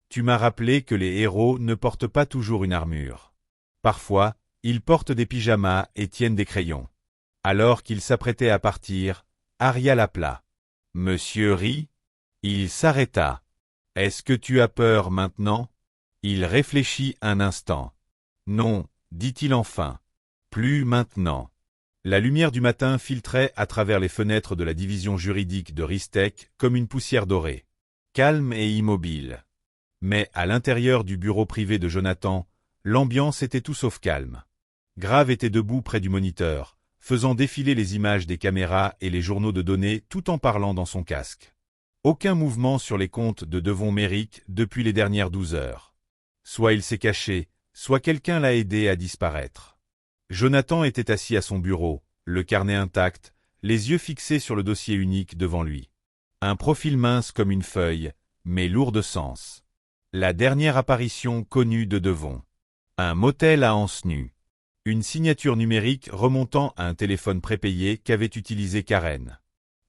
Tu m'as rappelé que les héros ne portent pas toujours une armure. Parfois, ils portent des pyjamas et tiennent des crayons. Alors qu'il s'apprêtait à partir, Aria l'appela. Monsieur rit? Il s'arrêta. Est-ce que tu as peur maintenant? Il réfléchit un instant. Non, dit-il enfin. Plus maintenant. La lumière du matin filtrait à travers les fenêtres de la division juridique de Ristec comme une poussière dorée. Calme et immobile. Mais à l'intérieur du bureau privé de Jonathan, l'ambiance était tout sauf calme. Grave était debout près du moniteur, faisant défiler les images des caméras et les journaux de données tout en parlant dans son casque. Aucun mouvement sur les comptes de Devon-Méric depuis les dernières 12 heures. Soit il s'est caché, soit quelqu'un l'a aidé à disparaître. Jonathan était assis à son bureau, le carnet intact, les yeux fixés sur le dossier unique devant lui. Un profil mince comme une feuille, mais lourd de sens. La dernière apparition connue de Devon. Un motel à anse nue. Une signature numérique remontant à un téléphone prépayé qu'avait utilisé Karen.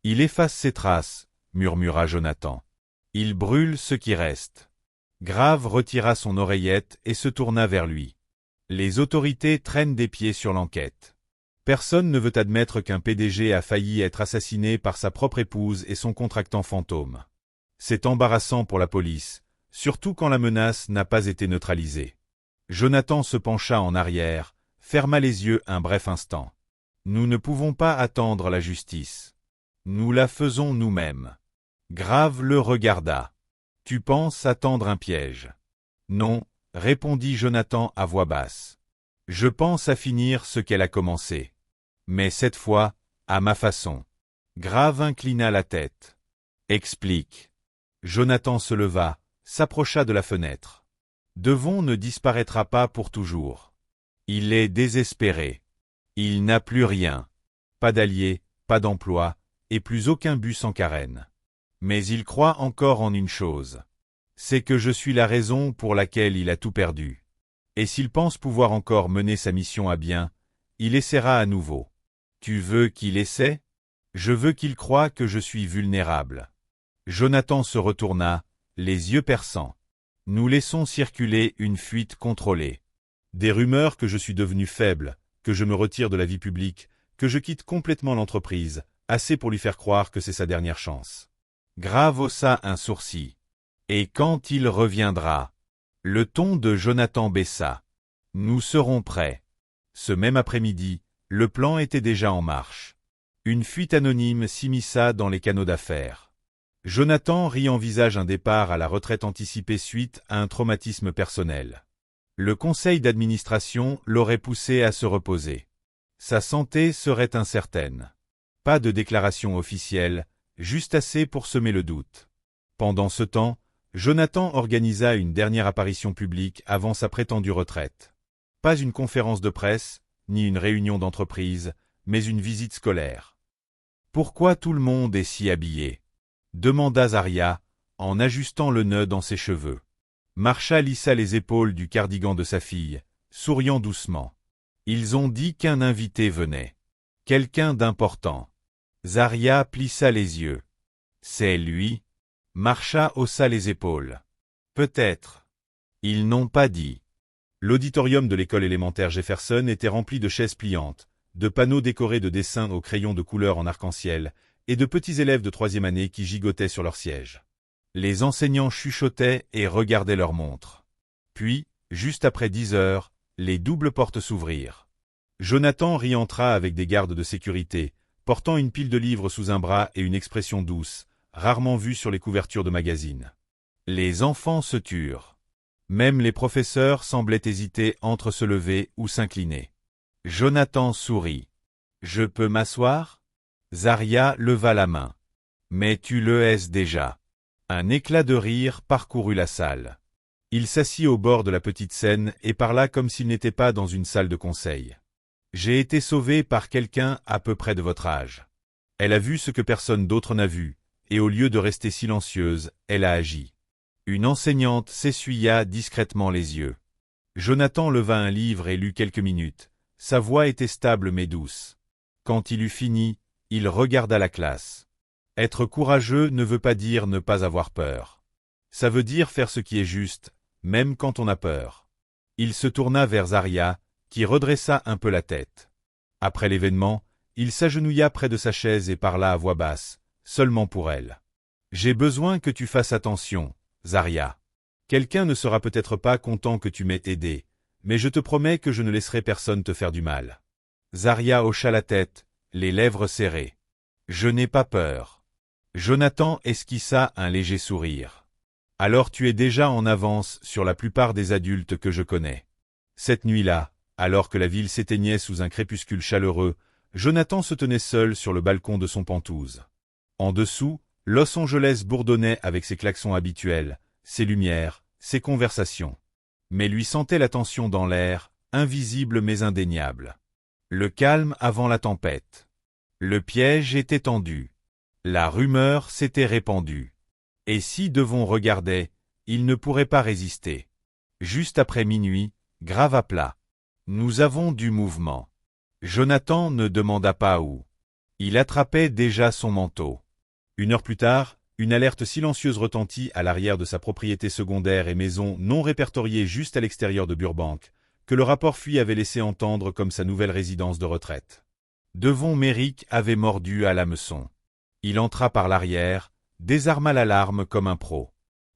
Il efface ses traces, murmura Jonathan. Il brûle ce qui reste. Grave retira son oreillette et se tourna vers lui. Les autorités traînent des pieds sur l'enquête. Personne ne veut admettre qu'un PDG a failli être assassiné par sa propre épouse et son contractant fantôme. C'est embarrassant pour la police, surtout quand la menace n'a pas été neutralisée. Jonathan se pencha en arrière, ferma les yeux un bref instant. Nous ne pouvons pas attendre la justice. Nous la faisons nous-mêmes. Grave le regarda. Tu penses attendre un piège? Non, répondit Jonathan à voix basse. Je pense à finir ce qu'elle a commencé. Mais cette fois, à ma façon. Grave inclina la tête. Explique. Jonathan se leva, s'approcha de la fenêtre. Devon ne disparaîtra pas pour toujours. Il est désespéré. Il n'a plus rien. Pas d'alliés, pas d'emploi, et plus aucun but sans Karen. Mais il croit encore en une chose. C'est que je suis la raison pour laquelle il a tout perdu. Et s'il pense pouvoir encore mener sa mission à bien, il essaiera à nouveau. Tu veux qu'il essaie? Je veux qu'il croie que je suis vulnérable. Jonathan se retourna, les yeux perçants. Nous laissons circuler une fuite contrôlée. Des rumeurs que je suis devenu faible, que je me retire de la vie publique, que je quitte complètement l'entreprise, assez pour lui faire croire que c'est sa dernière chance. Grave haussa un sourcil. Et quand il reviendra? Le ton de Jonathan baissa. Nous serons prêts. Ce même après-midi, le plan était déjà en marche. Une fuite anonyme s'immisça dans les canaux d'affaires. Jonathan envisage un départ à la retraite anticipée suite à un traumatisme personnel. Le conseil d'administration l'aurait poussé à se reposer. Sa santé serait incertaine. Pas de déclaration officielle, juste assez pour semer le doute. Pendant ce temps, Jonathan organisa une dernière apparition publique avant sa prétendue retraite. Pas une conférence de presse, ni une réunion d'entreprise, mais une visite scolaire. « Pourquoi tout le monde est si habillé ?» demanda Zaria, en ajustant le nœud dans ses cheveux. Marsha lissa les épaules du cardigan de sa fille, souriant doucement. Ils ont dit qu'un invité venait. Quelqu'un d'important. Zaria plissa les yeux. C'est lui? Marsha haussa les épaules. Peut-être. Ils n'ont pas dit. L'auditorium de l'école élémentaire Jefferson était rempli de chaises pliantes, de panneaux décorés de dessins au crayon de couleur en arc-en-ciel, et de petits élèves de troisième année qui gigotaient sur leurs sièges. Les enseignants chuchotaient et regardaient leurs montres. Puis, juste après 10 heures, les doubles portes s'ouvrirent. Jonathan réentra avec des gardes de sécurité, portant une pile de livres sous un bras et une expression douce, rarement vue sur les couvertures de magazines. Les enfants se turent. Même les professeurs semblaient hésiter entre se lever ou s'incliner. Jonathan sourit. « Je peux m'asseoir » Zaria leva la main. « Mais tu le es déjà. » Un éclat de rire parcourut la salle. Il s'assit au bord de la petite scène et parla comme s'il n'était pas dans une salle de conseil. « J'ai été sauvé par quelqu'un à peu près de votre âge. » Elle a vu ce que personne d'autre n'a vu, et au lieu de rester silencieuse, elle a agi. Une enseignante s'essuya discrètement les yeux. Jonathan leva un livre et lut quelques minutes. Sa voix était stable mais douce. Quand il eut fini, il regarda la classe. Être courageux ne veut pas dire ne pas avoir peur. Ça veut dire faire ce qui est juste, même quand on a peur. Il se tourna vers Zaria, qui redressa un peu la tête. Après l'événement, il s'agenouilla près de sa chaise et parla à voix basse, seulement pour elle. « J'ai besoin que tu fasses attention, Zaria. Quelqu'un ne sera peut-être pas content que tu m'aies aidé, mais je te promets que je ne laisserai personne te faire du mal. » Zaria hocha la tête, les lèvres serrées. « Je n'ai pas peur. » Jonathan esquissa un léger sourire. « Alors tu es déjà en avance sur la plupart des adultes que je connais. » Cette nuit-là, alors que la ville s'éteignait sous un crépuscule chaleureux, Jonathan se tenait seul sur le balcon de son Penthouse. En dessous, Los Angeles bourdonnait avec ses klaxons habituels, ses lumières, ses conversations. Mais lui sentait la tension dans l'air, invisible mais indéniable. Le calme avant la tempête. Le piège était tendu. La rumeur s'était répandue. Et si Devon regardait, il ne pourrait pas résister. Juste après minuit, grave à plat. Nous avons du mouvement. Jonathan ne demanda pas où. Il attrapait déjà son manteau. 1 heure plus tard, une alerte silencieuse retentit à l'arrière de sa propriété secondaire et maison non répertoriée juste à l'extérieur de Burbank, que le rapport Fuy avait laissé entendre comme sa nouvelle résidence de retraite. Devon Merrick avait mordu à l'hameçon. Il entra par l'arrière, désarma l'alarme comme un pro.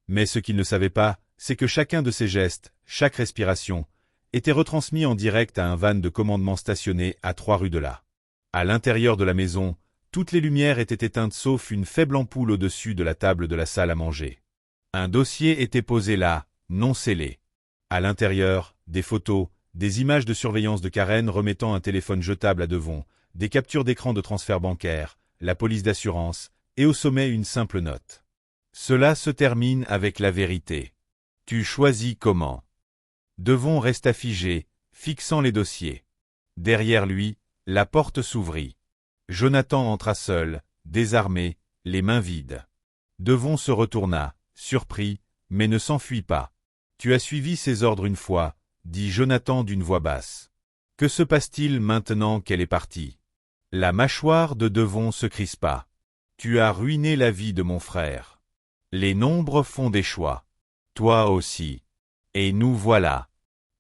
Mais ce qu'il ne savait pas, c'est que chacun de ses gestes, chaque respiration, était retransmis en direct à un van de commandement stationné à 3 rues de là. À l'intérieur de la maison, toutes les lumières étaient éteintes sauf une faible ampoule au-dessus de la table de la salle à manger. Un dossier était posé là, non scellé. À l'intérieur, des photos, des images de surveillance de Karen remettant un téléphone jetable à Devon, des captures d'écran de transfert bancaire, la police d'assurance, et au sommet une simple note. Cela se termine avec la vérité. Tu choisis comment? Devon resta figé, fixant les dossiers. Derrière lui, la porte s'ouvrit. Jonathan entra seul, désarmé, les mains vides. Devon se retourna, surpris, mais ne s'enfuit pas. Tu as suivi ses ordres une fois, dit Jonathan d'une voix basse. Que se passe-t-il maintenant qu'elle est partie? La mâchoire de Devon se crispa. Tu as ruiné la vie de mon frère. Les nombres font des choix. Toi aussi. Et nous voilà.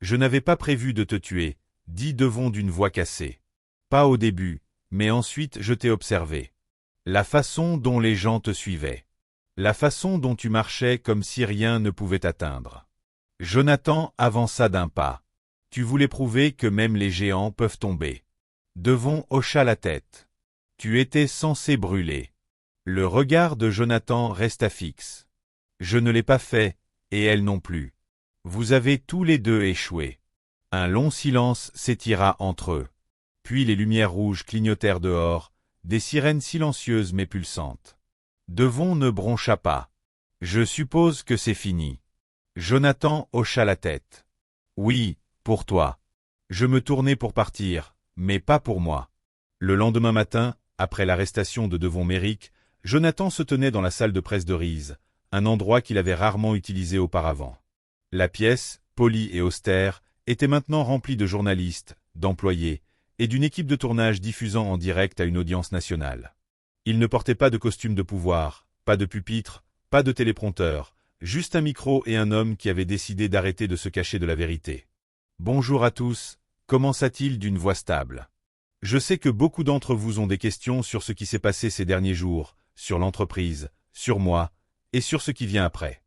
Je n'avais pas prévu de te tuer, dit Devon d'une voix cassée. Pas au début, mais ensuite je t'ai observé. La façon dont les gens te suivaient. La façon dont tu marchais comme si rien ne pouvait t'atteindre. Jonathan avança d'un pas. Tu voulais prouver que même les géants peuvent tomber. Devon hocha la tête. Tu étais censé brûler. Le regard de Jonathan resta fixe. Je ne l'ai pas fait, et elle non plus. Vous avez tous les deux échoué. Un long silence s'étira entre eux. Puis les lumières rouges clignotèrent dehors, des sirènes silencieuses mais pulsantes. Devon ne broncha pas. Je suppose que c'est fini. Jonathan hocha la tête. Oui, pour toi. Je me tournais pour partir, mais pas pour moi. Le lendemain matin, après l'arrestation de Devon Merrick, Jonathan se tenait dans la salle de presse de Reese, un endroit qu'il avait rarement utilisé auparavant. La pièce, polie et austère, était maintenant remplie de journalistes, d'employés, et d'une équipe de tournage diffusant en direct à une audience nationale. Il ne portait pas de costume de pouvoir, pas de pupitre, pas de téléprompteur, juste un micro et un homme qui avait décidé d'arrêter de se cacher de la vérité. « Bonjour à tous », commença-t-il d'une voix stable. « Je sais que beaucoup d'entre vous ont des questions sur ce qui s'est passé ces derniers jours, sur l'entreprise, sur moi, et sur ce qui vient après. »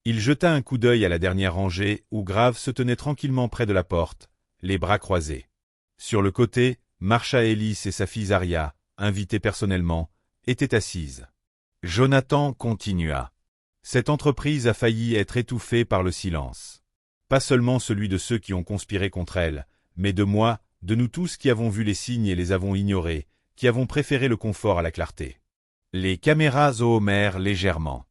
Il jeta un coup d'œil à la dernière rangée où Grave se tenait tranquillement près de la porte, les bras croisés. Sur le côté, Marsha Ellis et sa fille Zaria, invitées personnellement, étaient assises. Jonathan continua. Cette entreprise a failli être étouffée par le silence. Pas seulement celui de ceux qui ont conspiré contre elle, mais de moi, de nous tous qui avons vu les signes et les avons ignorés, qui avons préféré le confort à la clarté. Les caméras zoomèrent légèrement.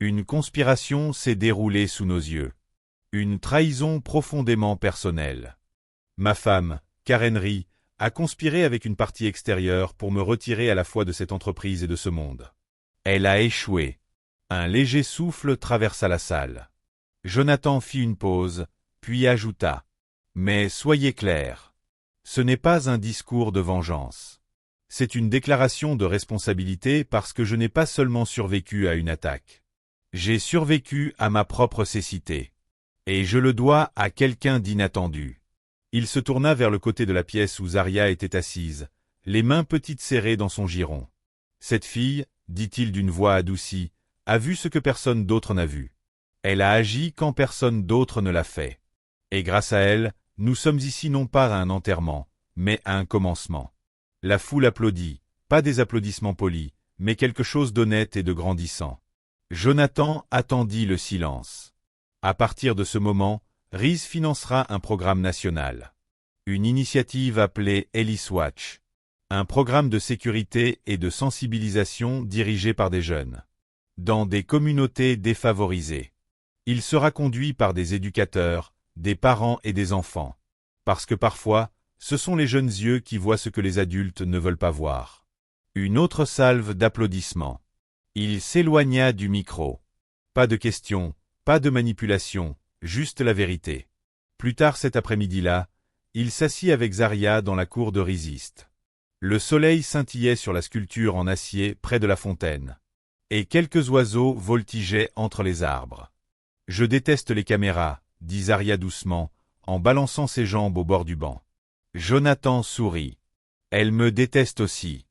Une conspiration s'est déroulée sous nos yeux. Une trahison profondément personnelle. Ma femme, Karen Rhee, a conspiré avec une partie extérieure pour me retirer à la fois de cette entreprise et de ce monde. Elle a échoué. Un léger souffle traversa la salle. Jonathan fit une pause, puis ajouta. Mais soyez clairs. Ce n'est pas un discours de vengeance. C'est une déclaration de responsabilité parce que je n'ai pas seulement survécu à une attaque. J'ai survécu à ma propre cécité. Et je le dois à quelqu'un d'inattendu. Il se tourna vers le côté de la pièce où Zaria était assise, les mains petites serrées dans son giron. Cette fille, dit-il d'une voix adoucie, a vu ce que personne d'autre n'a vu. Elle a agi quand personne d'autre ne l'a fait. Et grâce à elle, nous sommes ici non pas à un enterrement, mais à un commencement. La foule applaudit, pas des applaudissements polis, mais quelque chose d'honnête et de grandissant. Jonathan attendit le silence. À partir de ce moment, Reese financera un programme national. Une initiative appelée Ellis Watch. Un programme de sécurité et de sensibilisation dirigé par des jeunes. Dans des communautés défavorisées. Il sera conduit par des éducateurs, des parents et des enfants. Parce que parfois, ce sont les jeunes yeux qui voient ce que les adultes ne veulent pas voir. Une autre salve d'applaudissements. Il s'éloigna du micro. Pas de questions, pas de manipulation, juste la vérité. Plus tard cet après-midi-là, il s'assit avec Zaria dans la cour de Résiste. Le soleil scintillait sur la sculpture en acier près de la fontaine. Et quelques oiseaux voltigeaient entre les arbres. « Je déteste les caméras », dit Zaria doucement, en balançant ses jambes au bord du banc. Jonathan sourit. « Elle me déteste aussi. »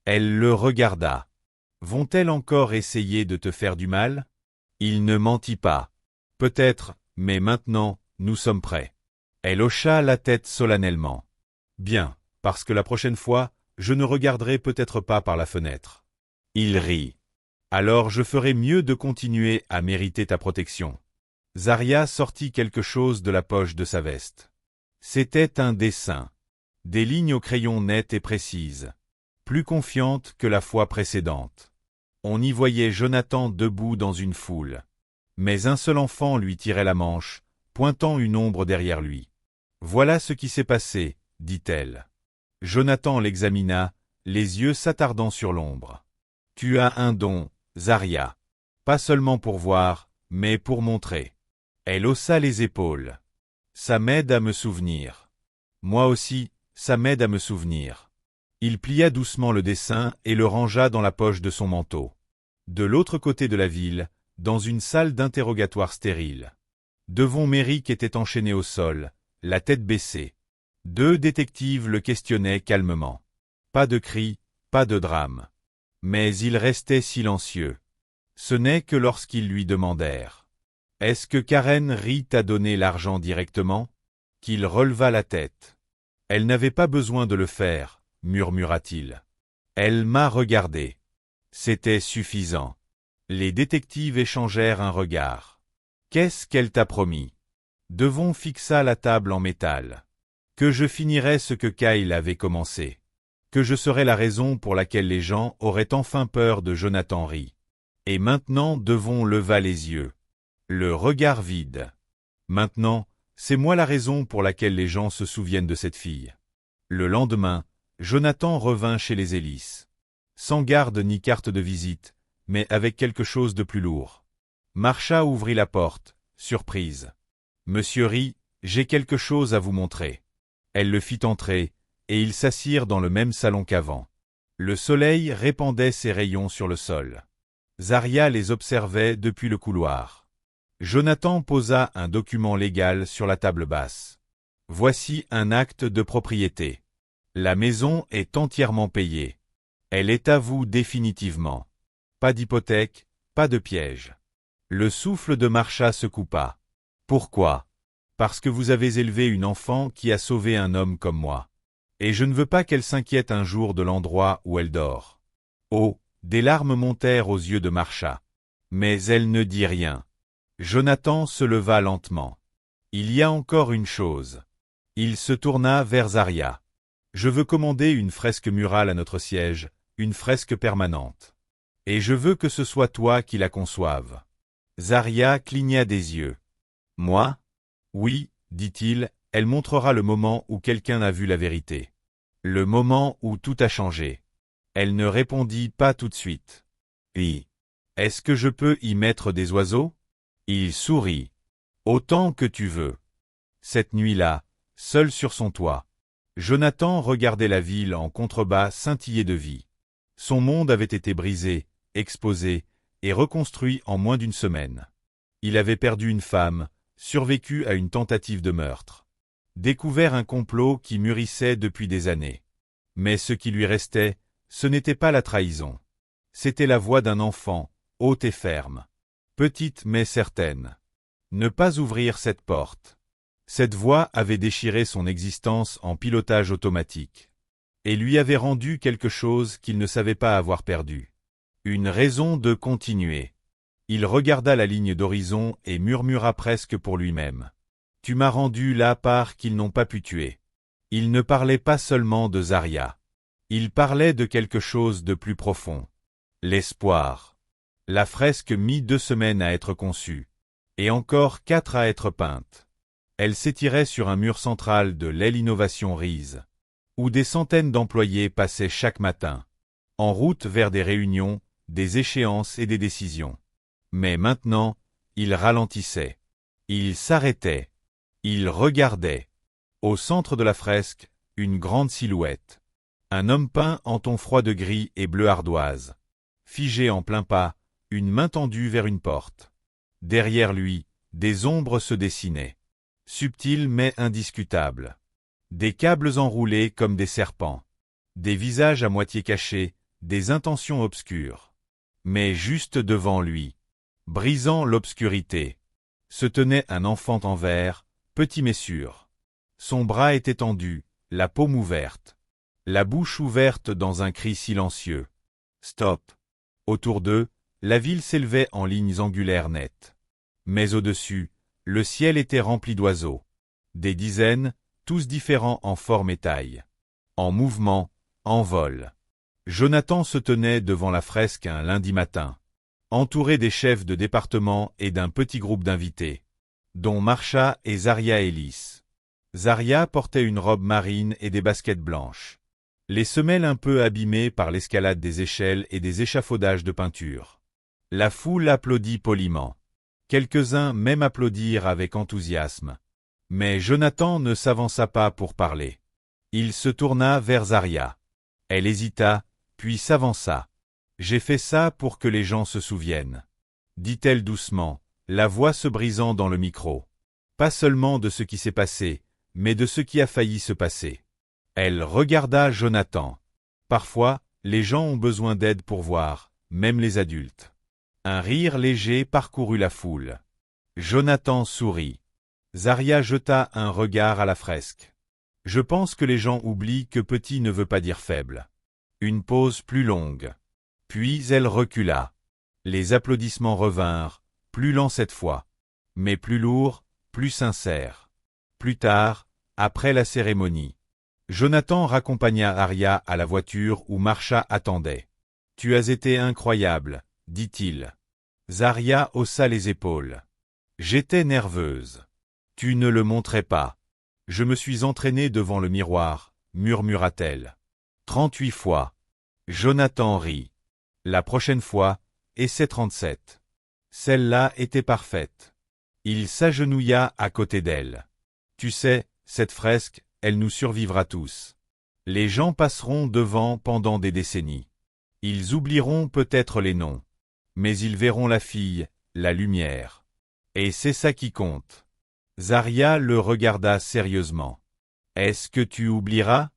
Elle le regarda. « Vont-elles encore essayer de te faire du mal ?» Il ne mentit pas. « Peut-être, mais maintenant, nous sommes prêts. » Elle hocha la tête solennellement. « Bien, parce que la prochaine fois, je ne regarderai peut-être pas par la fenêtre. » Il rit. « Alors je ferai mieux de continuer à mériter ta protection. » Zaria sortit quelque chose de la poche de sa veste. C'était un dessin. Des lignes au crayon nettes et précises. Plus confiantes que la fois précédente. On y voyait Jonathan debout dans une foule. Mais un seul enfant lui tirait la manche, pointant une ombre derrière lui. « Voilà ce qui s'est passé, » dit-elle. Jonathan l'examina, les yeux s'attardant sur l'ombre. « Tu as un don, Zaria. Pas seulement pour voir, mais pour montrer. » Elle haussa les épaules. « Ça m'aide à me souvenir. » « Moi aussi, ça m'aide à me souvenir. » Il plia doucement le dessin et le rangea dans la poche de son manteau. De l'autre côté de la ville, dans une salle d'interrogatoire stérile. Devon Merrick était enchaîné au sol, la tête baissée. Deux détectives le questionnaient calmement. Pas de cris, pas de drame. Mais il restait silencieux. Ce n'est que lorsqu'ils lui demandèrent. « Est-ce que Karen Rhee t'a donné l'argent directement ?» qu'il releva la tête. « Elle n'avait pas besoin de le faire, » murmura-t-il. Elle m'a regardé. C'était suffisant. Les détectives échangèrent un regard. Qu'est-ce qu'elle t'a promis? Devon fixa la table en métal. Que je finirais ce que Kyle avait commencé. Que je serais la raison pour laquelle les gens auraient enfin peur de Jonathan Rie. Et maintenant Devon leva les yeux. Le regard vide. Maintenant, c'est moi la raison pour laquelle les gens se souviennent de cette fille. Le lendemain, Jonathan revint chez les Ellis. Sans garde ni carte de visite, mais avec quelque chose de plus lourd. Marsha ouvrit la porte, surprise. « Monsieur Rie, j'ai quelque chose à vous montrer. » Elle le fit entrer, et ils s'assirent dans le même salon qu'avant. Le soleil répandait ses rayons sur le sol. Zaria les observait depuis le couloir. Jonathan posa un document légal sur la table basse. « Voici un acte de propriété. La maison est entièrement payée. Elle est à vous définitivement. Pas d'hypothèque, pas de piège. » Le souffle de Marsha se coupa. « Pourquoi? Parce que vous avez élevé une enfant qui a sauvé un homme comme moi. Et je ne veux pas qu'elle s'inquiète un jour de l'endroit où elle dort. » Oh, des larmes montèrent aux yeux de Marsha. Mais elle ne dit rien. Jonathan se leva lentement. « Il y a encore une chose. » Il se tourna vers Zaria. « Je veux commander une fresque murale à notre siège, une fresque permanente. Et je veux que ce soit toi qui la conçoive. » Zaria cligna des yeux. « Moi? » « Oui, dit-il, elle montrera le moment où quelqu'un a vu la vérité. Le moment où tout a changé. » Elle ne répondit pas tout de suite. « Oui. Est-ce que je peux y mettre des oiseaux? » Il sourit. « Autant que tu veux. » Cette nuit-là, seul sur son toit, Jonathan regardait la ville en contrebas scintiller de vie. Son monde avait été brisé, exposé et reconstruit en moins d'une semaine. Il avait perdu une femme, survécu à une tentative de meurtre, découvert un complot qui mûrissait depuis des années. Mais ce qui lui restait, ce n'était pas la trahison. C'était la voix d'un enfant, haute et ferme, petite mais certaine. Ne pas ouvrir cette porte. Cette voix avait déchiré son existence en pilotage automatique, et lui avait rendu quelque chose qu'il ne savait pas avoir perdu. Une raison de continuer. Il regarda la ligne d'horizon et murmura presque pour lui-même. « Tu m'as rendu la part qu'ils n'ont pas pu tuer. » Il ne parlait pas seulement de Zaria. Il parlait de quelque chose de plus profond. L'espoir. La fresque mit 2 semaines à être conçue, et encore 4 à être peinte. Elle s'étirait sur un mur central de l'aile Innovation Rise, où des centaines d'employés passaient chaque matin, en route vers des réunions, des échéances et des décisions. Mais maintenant, il ralentissait. Il s'arrêtait. Il regardait. Au centre de la fresque, une grande silhouette. Un homme peint en ton froid de gris et bleu ardoise. Figé en plein pas, une main tendue vers une porte. Derrière lui, des ombres se dessinaient. Subtiles mais indiscutables. Des câbles enroulés comme des serpents. Des visages à moitié cachés, des intentions obscures. Mais juste devant lui, brisant l'obscurité, se tenait un enfant en verre, petit mais sûr. Son bras était tendu, la paume ouverte. La bouche ouverte dans un cri silencieux. Stop. Autour d'eux, la ville s'élevait en lignes angulaires nettes. Mais au-dessus, le ciel était rempli d'oiseaux. Des dizaines, tous différents en forme et taille. En mouvement, en vol. Jonathan se tenait devant la fresque un lundi matin, entouré des chefs de département et d'un petit groupe d'invités, dont Marsha et Zaria Ellis. Zaria portait une robe marine et des baskets blanches. Les semelles un peu abîmées par l'escalade des échelles et des échafaudages de peinture. La foule applaudit poliment. Quelques-uns même applaudirent avec enthousiasme. Mais Jonathan ne s'avança pas pour parler. Il se tourna vers Zaria. Elle hésita, puis s'avança. « J'ai fait ça pour que les gens se souviennent. » dit-elle doucement, la voix se brisant dans le micro. Pas seulement de ce qui s'est passé, mais de ce qui a failli se passer. Elle regarda Jonathan. Parfois, les gens ont besoin d'aide pour voir, même les adultes. Un rire léger parcourut la foule. Jonathan sourit. Zaria jeta un regard à la fresque. « Je pense que les gens oublient que petit ne veut pas dire faible. Une pause plus longue. Puis elle recula. Les applaudissements revinrent, plus lents cette fois, mais plus lourds, plus sincères. Plus tard, après la cérémonie, Jonathan raccompagna Arya à la voiture où Marsha attendait. « Tu as été incroyable, dit-il. » Arya haussa les épaules. « J'étais nerveuse. Tu ne le montrais pas. Je me suis entraînée devant le miroir, murmura-t-elle. 38 fois. Jonathan rit. La prochaine fois, essaie 37. Celle-là était parfaite. Il s'agenouilla à côté d'elle. Tu sais, cette fresque, elle nous survivra tous. Les gens passeront devant pendant des décennies. Ils oublieront peut-être les noms. Mais ils verront la fille, la lumière. Et c'est ça qui compte. Arya le regarda sérieusement. Est-ce que tu oublieras?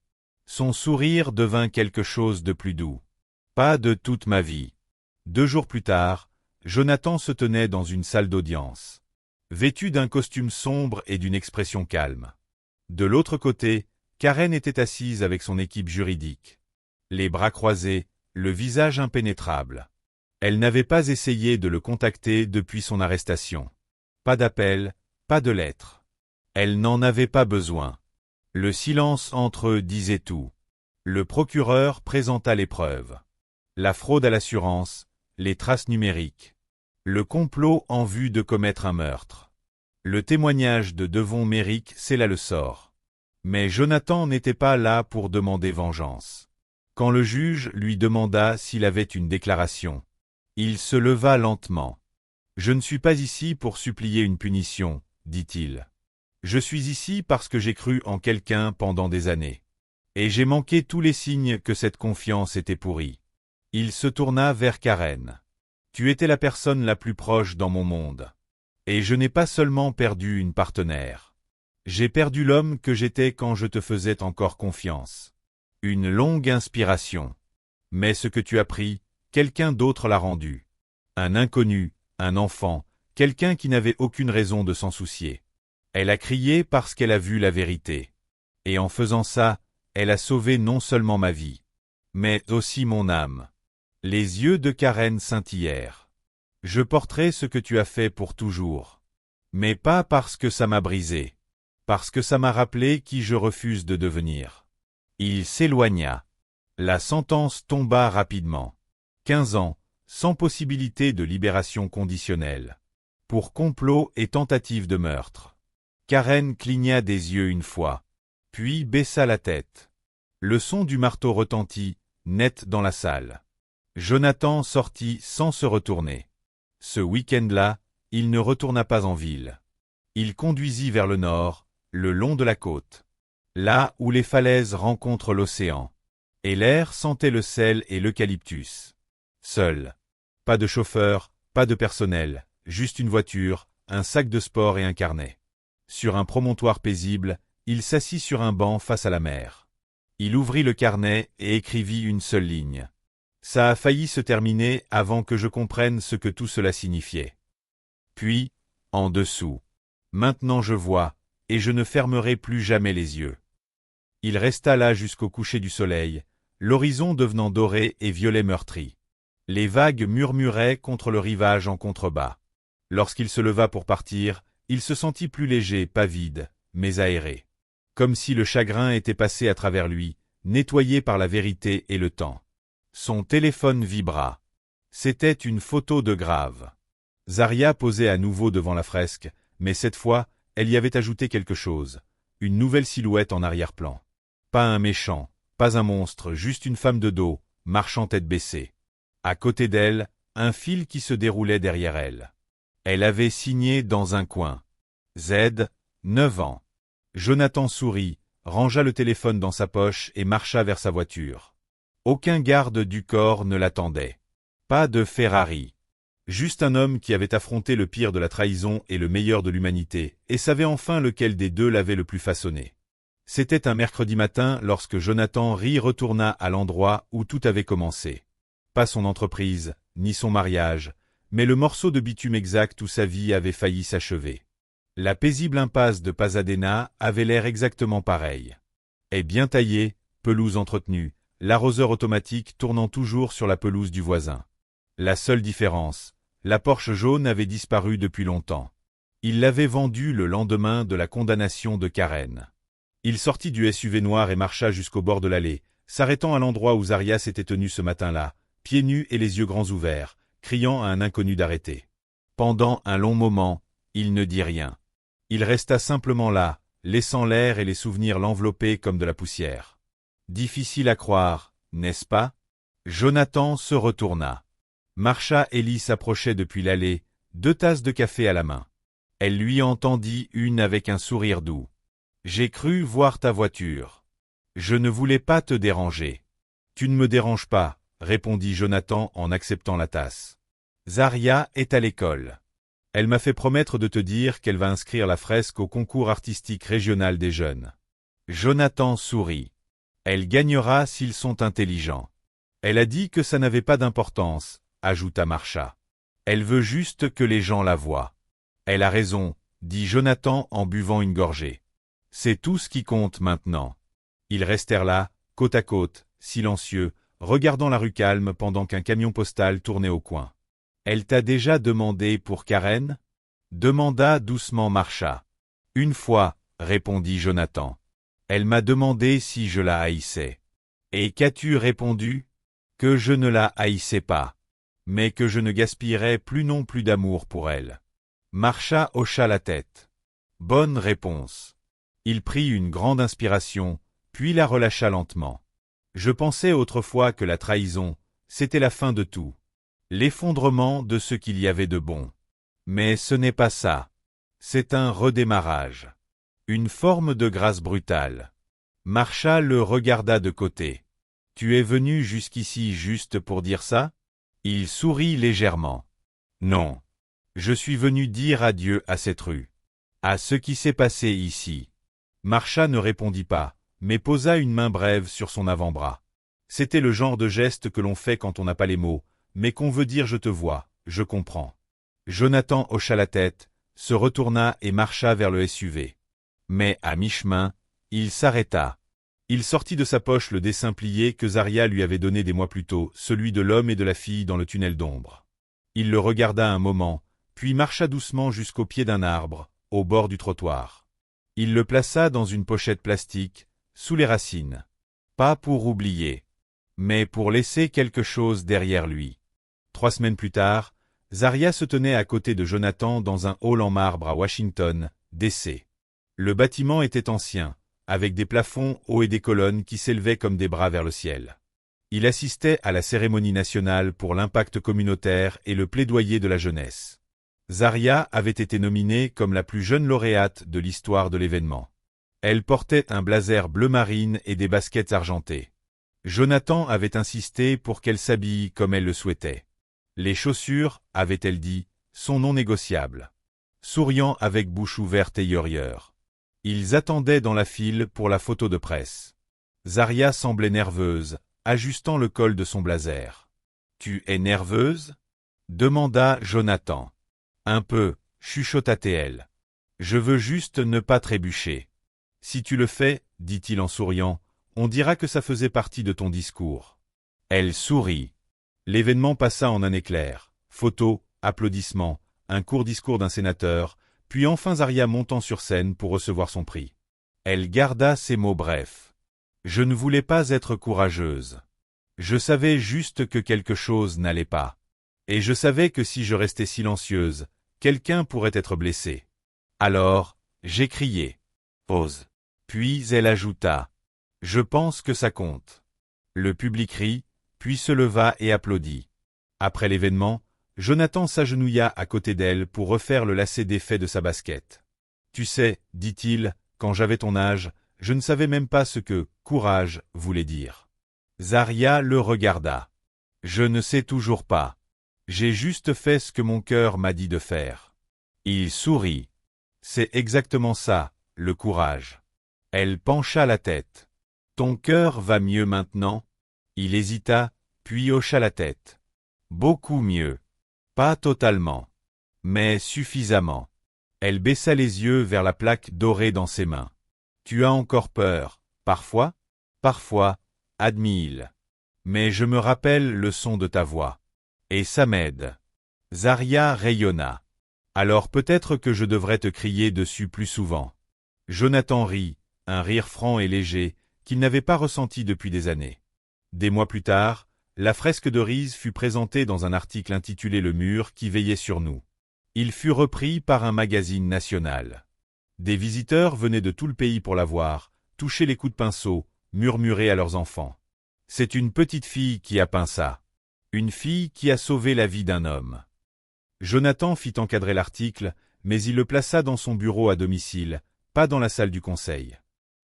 Son sourire devint quelque chose de plus doux. Pas de toute ma vie. 2 jours plus tard, Jonathan se tenait dans une salle d'audience. Vêtu d'un costume sombre et d'une expression calme. De l'autre côté, Karen était assise avec son équipe juridique. Les bras croisés, le visage impénétrable. Elle n'avait pas essayé de le contacter depuis son arrestation. Pas d'appel, pas de lettre. Elle n'en avait pas besoin. Le silence entre eux disait tout. Le procureur présenta les preuves. La fraude à l'assurance, les traces numériques. Le complot en vue de commettre un meurtre. Le témoignage de Devon Merrick scella le sort. Mais Jonathan n'était pas là pour demander vengeance. Quand le juge lui demanda s'il avait une déclaration, il se leva lentement. « Je ne suis pas ici pour supplier une punition, dit-il. Je suis ici parce que j'ai cru en quelqu'un pendant des années. Et j'ai manqué tous les signes que cette confiance était pourrie. » Il se tourna vers Karen. « Tu étais la personne la plus proche dans mon monde. Et je n'ai pas seulement perdu une partenaire. J'ai perdu l'homme que j'étais quand je te faisais encore confiance. » Une longue inspiration. Mais ce que tu as pris, quelqu'un d'autre l'a rendu. Un inconnu, un enfant, quelqu'un qui n'avait aucune raison de s'en soucier. Elle a crié parce qu'elle a vu la vérité. Et en faisant ça, elle a sauvé non seulement ma vie, mais aussi mon âme. Les yeux de Karen scintillèrent. Je porterai ce que tu as fait pour toujours. Mais pas parce que ça m'a brisé. Parce que ça m'a rappelé qui je refuse de devenir. Il s'éloigna. La sentence tomba rapidement. 15 ans, sans possibilité de libération conditionnelle. Pour complot et tentative de meurtre. Karen cligna des yeux une fois, puis baissa la tête. Le son du marteau retentit, net dans la salle. Jonathan sortit sans se retourner. Ce week-end-là, il ne retourna pas en ville. Il conduisit vers le nord, le long de la côte. Là où les falaises rencontrent l'océan. Et l'air sentait le sel et l'eucalyptus. Seul. Pas de chauffeur, pas de personnel, juste une voiture, un sac de sport et un carnet. Sur un promontoire paisible, il s'assit sur un banc face à la mer. Il ouvrit le carnet et écrivit une seule ligne. Ça a failli se terminer avant que je comprenne ce que tout cela signifiait. Puis, en dessous. Maintenant je vois, et je ne fermerai plus jamais les yeux. Il resta là jusqu'au coucher du soleil, l'horizon devenant doré et violet meurtri. Les vagues murmuraient contre le rivage en contrebas. Lorsqu'il se leva pour partir, il se sentit plus léger, pas vide, mais aéré. Comme si le chagrin était passé à travers lui, nettoyé par la vérité et le temps. Son téléphone vibra. C'était une photo de Grave. Arya posait à nouveau devant la fresque, mais cette fois, elle y avait ajouté quelque chose. Une nouvelle silhouette en arrière-plan. Pas un méchant, pas un monstre, juste une femme de dos, marchant tête baissée. À côté d'elle, un fil qui se déroulait derrière elle. Elle avait signé dans un coin. Z, 9 ans. Jonathan sourit, rangea le téléphone dans sa poche et marcha vers sa voiture. Aucun garde du corps ne l'attendait. Pas de Ferrari. Juste un homme qui avait affronté le pire de la trahison et le meilleur de l'humanité, et savait enfin lequel des deux l'avait le plus façonné. C'était un mercredi matin lorsque Jonathan retourna à l'endroit où tout avait commencé. Pas son entreprise, ni son mariage, mais le morceau de bitume exact où sa vie avait failli s'achever. La paisible impasse de Pasadena avait l'air exactement pareil. Et bien taillée, pelouse entretenue, l'arroseur automatique tournant toujours sur la pelouse du voisin. La seule différence, la Porsche jaune avait disparu depuis longtemps. Il l'avait vendue le lendemain de la condamnation de Karen. Il sortit du SUV noir et marcha jusqu'au bord de l'allée, s'arrêtant à l'endroit où Zaria s'était tenue ce matin-là, pieds nus et les yeux grands ouverts, criant à un inconnu d'arrêter. Pendant un long moment, il ne dit rien. Il resta simplement là, laissant l'air et les souvenirs l'envelopper comme de la poussière. Difficile à croire, n'est-ce pas? Jonathan se retourna. Marcia Ellie s'approchait depuis l'allée, 2 tasses de café à la main. Elle lui entendit une avec un sourire doux. « J'ai cru voir ta voiture. Je ne voulais pas te déranger. »« Tu ne me déranges pas, » répondit Jonathan en acceptant la tasse. « Zaria est à l'école. Elle m'a fait promettre de te dire qu'elle va inscrire la fresque au concours artistique régional des jeunes. » Jonathan sourit. « Elle gagnera s'ils sont intelligents. » Elle a dit que ça n'avait pas d'importance, ajouta Marcia. Elle veut juste que les gens la voient. Elle a raison, dit Jonathan en buvant une gorgée. C'est tout ce qui compte maintenant. Ils restèrent là, côte à côte, silencieux, regardant la rue calme pendant qu'un camion postal tournait au coin. Elle t'a déjà demandé pour Karen? Demanda doucement Marcia. Une fois, répondit Jonathan. Elle m'a demandé si je la haïssais. Et qu'as-tu répondu? Que je ne la haïssais pas, mais que je ne gaspillerais plus non plus d'amour pour elle. Marcia hocha la tête. Bonne réponse. Il prit une grande inspiration, puis la relâcha lentement. Je pensais autrefois que la trahison, c'était la fin de tout. L'effondrement de ce qu'il y avait de bon. Mais ce n'est pas ça. C'est un redémarrage. Une forme de grâce brutale. Marcia le regarda de côté. Tu es venu jusqu'ici juste pour dire ça? Il sourit légèrement. Non. Je suis venu dire adieu à cette rue. À ce qui s'est passé ici. Marcia ne répondit pas, mais posa une main brève sur son avant-bras. C'était le genre de geste que l'on fait quand on n'a pas les mots, mais qu'on veut dire je te vois, je comprends. Jonathan hocha la tête, se retourna et marcha vers le SUV. Mais à mi-chemin, il s'arrêta. Il sortit de sa poche le dessin plié que Zaria lui avait donné des mois plus tôt, celui de l'homme et de la fille dans le tunnel d'ombre. Il le regarda un moment, puis marcha doucement jusqu'au pied d'un arbre, au bord du trottoir. Il le plaça dans une pochette plastique, sous les racines. Pas pour oublier, mais pour laisser quelque chose derrière lui. 3 semaines plus tard, Zaria se tenait à côté de Jonathan dans un hall en marbre à Washington, D.C. Le bâtiment était ancien, avec des plafonds hauts et des colonnes qui s'élevaient comme des bras vers le ciel. Il assistait à la cérémonie nationale pour l'impact communautaire et le plaidoyer de la jeunesse. Zaria avait été nominée comme la plus jeune lauréate de l'histoire de l'événement. Elle portait un blazer bleu marine et des baskets argentées. Jonathan avait insisté pour qu'elle s'habille comme elle le souhaitait. Les chaussures, avait-elle dit, sont non négociables. Souriant avec bouche ouverte et yeur-yeur. Ils attendaient dans la file pour la photo de presse. Zaria semblait nerveuse, ajustant le col de son blazer. « Tu es nerveuse ?» demanda Jonathan. « Un peu, chuchota-t-elle. Je veux juste ne pas trébucher. Si tu le fais, dit-il en souriant, on dira que ça faisait partie de ton discours. » Elle sourit. L'événement passa en un éclair. Photos, applaudissements, un court discours d'un sénateur, puis enfin Zaria montant sur scène pour recevoir son prix. Elle garda ses mots brefs. Je ne voulais pas être courageuse. Je savais juste que quelque chose n'allait pas. Et je savais que si je restais silencieuse, quelqu'un pourrait être blessé. Alors, j'ai crié. Pause. Puis elle ajouta. Je pense que ça compte. Le public rit, puis se leva et applaudit. Après l'événement, Jonathan s'agenouilla à côté d'elle pour refaire le lacet défait de sa basket. « Tu sais, dit-il, quand j'avais ton âge, je ne savais même pas ce que « courage » voulait dire. » Zaria le regarda. « Je ne sais toujours pas. J'ai juste fait ce que mon cœur m'a dit de faire. » Il sourit. « C'est exactement ça, le courage. » Elle pencha la tête. « Ton cœur va mieux maintenant ?» Il hésita, puis hocha la tête. « Beaucoup mieux. » Pas totalement, mais suffisamment. Elle baissa les yeux vers la plaque dorée dans ses mains. Tu as encore peur, parfois? Parfois, admit-il. Mais je me rappelle le son de ta voix. Et ça m'aide. Zarya rayonna. Alors peut-être que je devrais te crier dessus plus souvent. Jonathan rit, un rire franc et léger, qu'il n'avait pas ressenti depuis des années. Des mois plus tard, la fresque de Rees fut présentée dans un article intitulé Le mur qui veillait sur nous. Il fut repris par un magazine national. Des visiteurs venaient de tout le pays pour la voir, toucher les coups de pinceau, murmurer à leurs enfants. C'est une petite fille qui a peint ça. Une fille qui a sauvé la vie d'un homme. Jonathan fit encadrer l'article, mais il le plaça dans son bureau à domicile, pas dans la salle du conseil.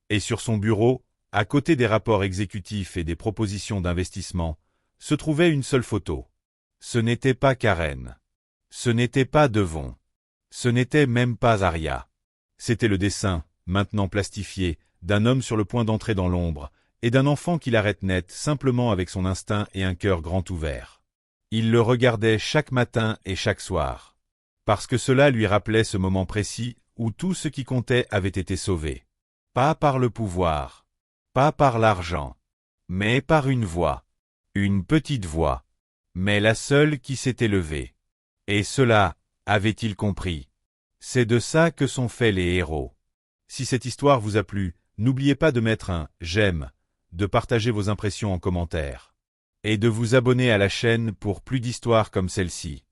Et sur son bureau, à côté des rapports exécutifs et des propositions d'investissement, se trouvait une seule photo. Ce n'était pas Karen. Ce n'était pas Devon. Ce n'était même pas Aria. C'était le dessin, maintenant plastifié, d'un homme sur le point d'entrer dans l'ombre, et d'un enfant qui l'arrête net simplement avec son instinct et un cœur grand ouvert. Il le regardait chaque matin et chaque soir. Parce que cela lui rappelait ce moment précis où tout ce qui comptait avait été sauvé. Pas par le pouvoir, pas par l'argent, mais par une voix. Une petite voix, mais la seule qui s'était levée. Et cela, avait-il compris. C'est de ça que sont faits les héros. Si cette histoire vous a plu, n'oubliez pas de mettre un « j'aime », de partager vos impressions en commentaire, et de vous abonner à la chaîne pour plus d'histoires comme celle-ci.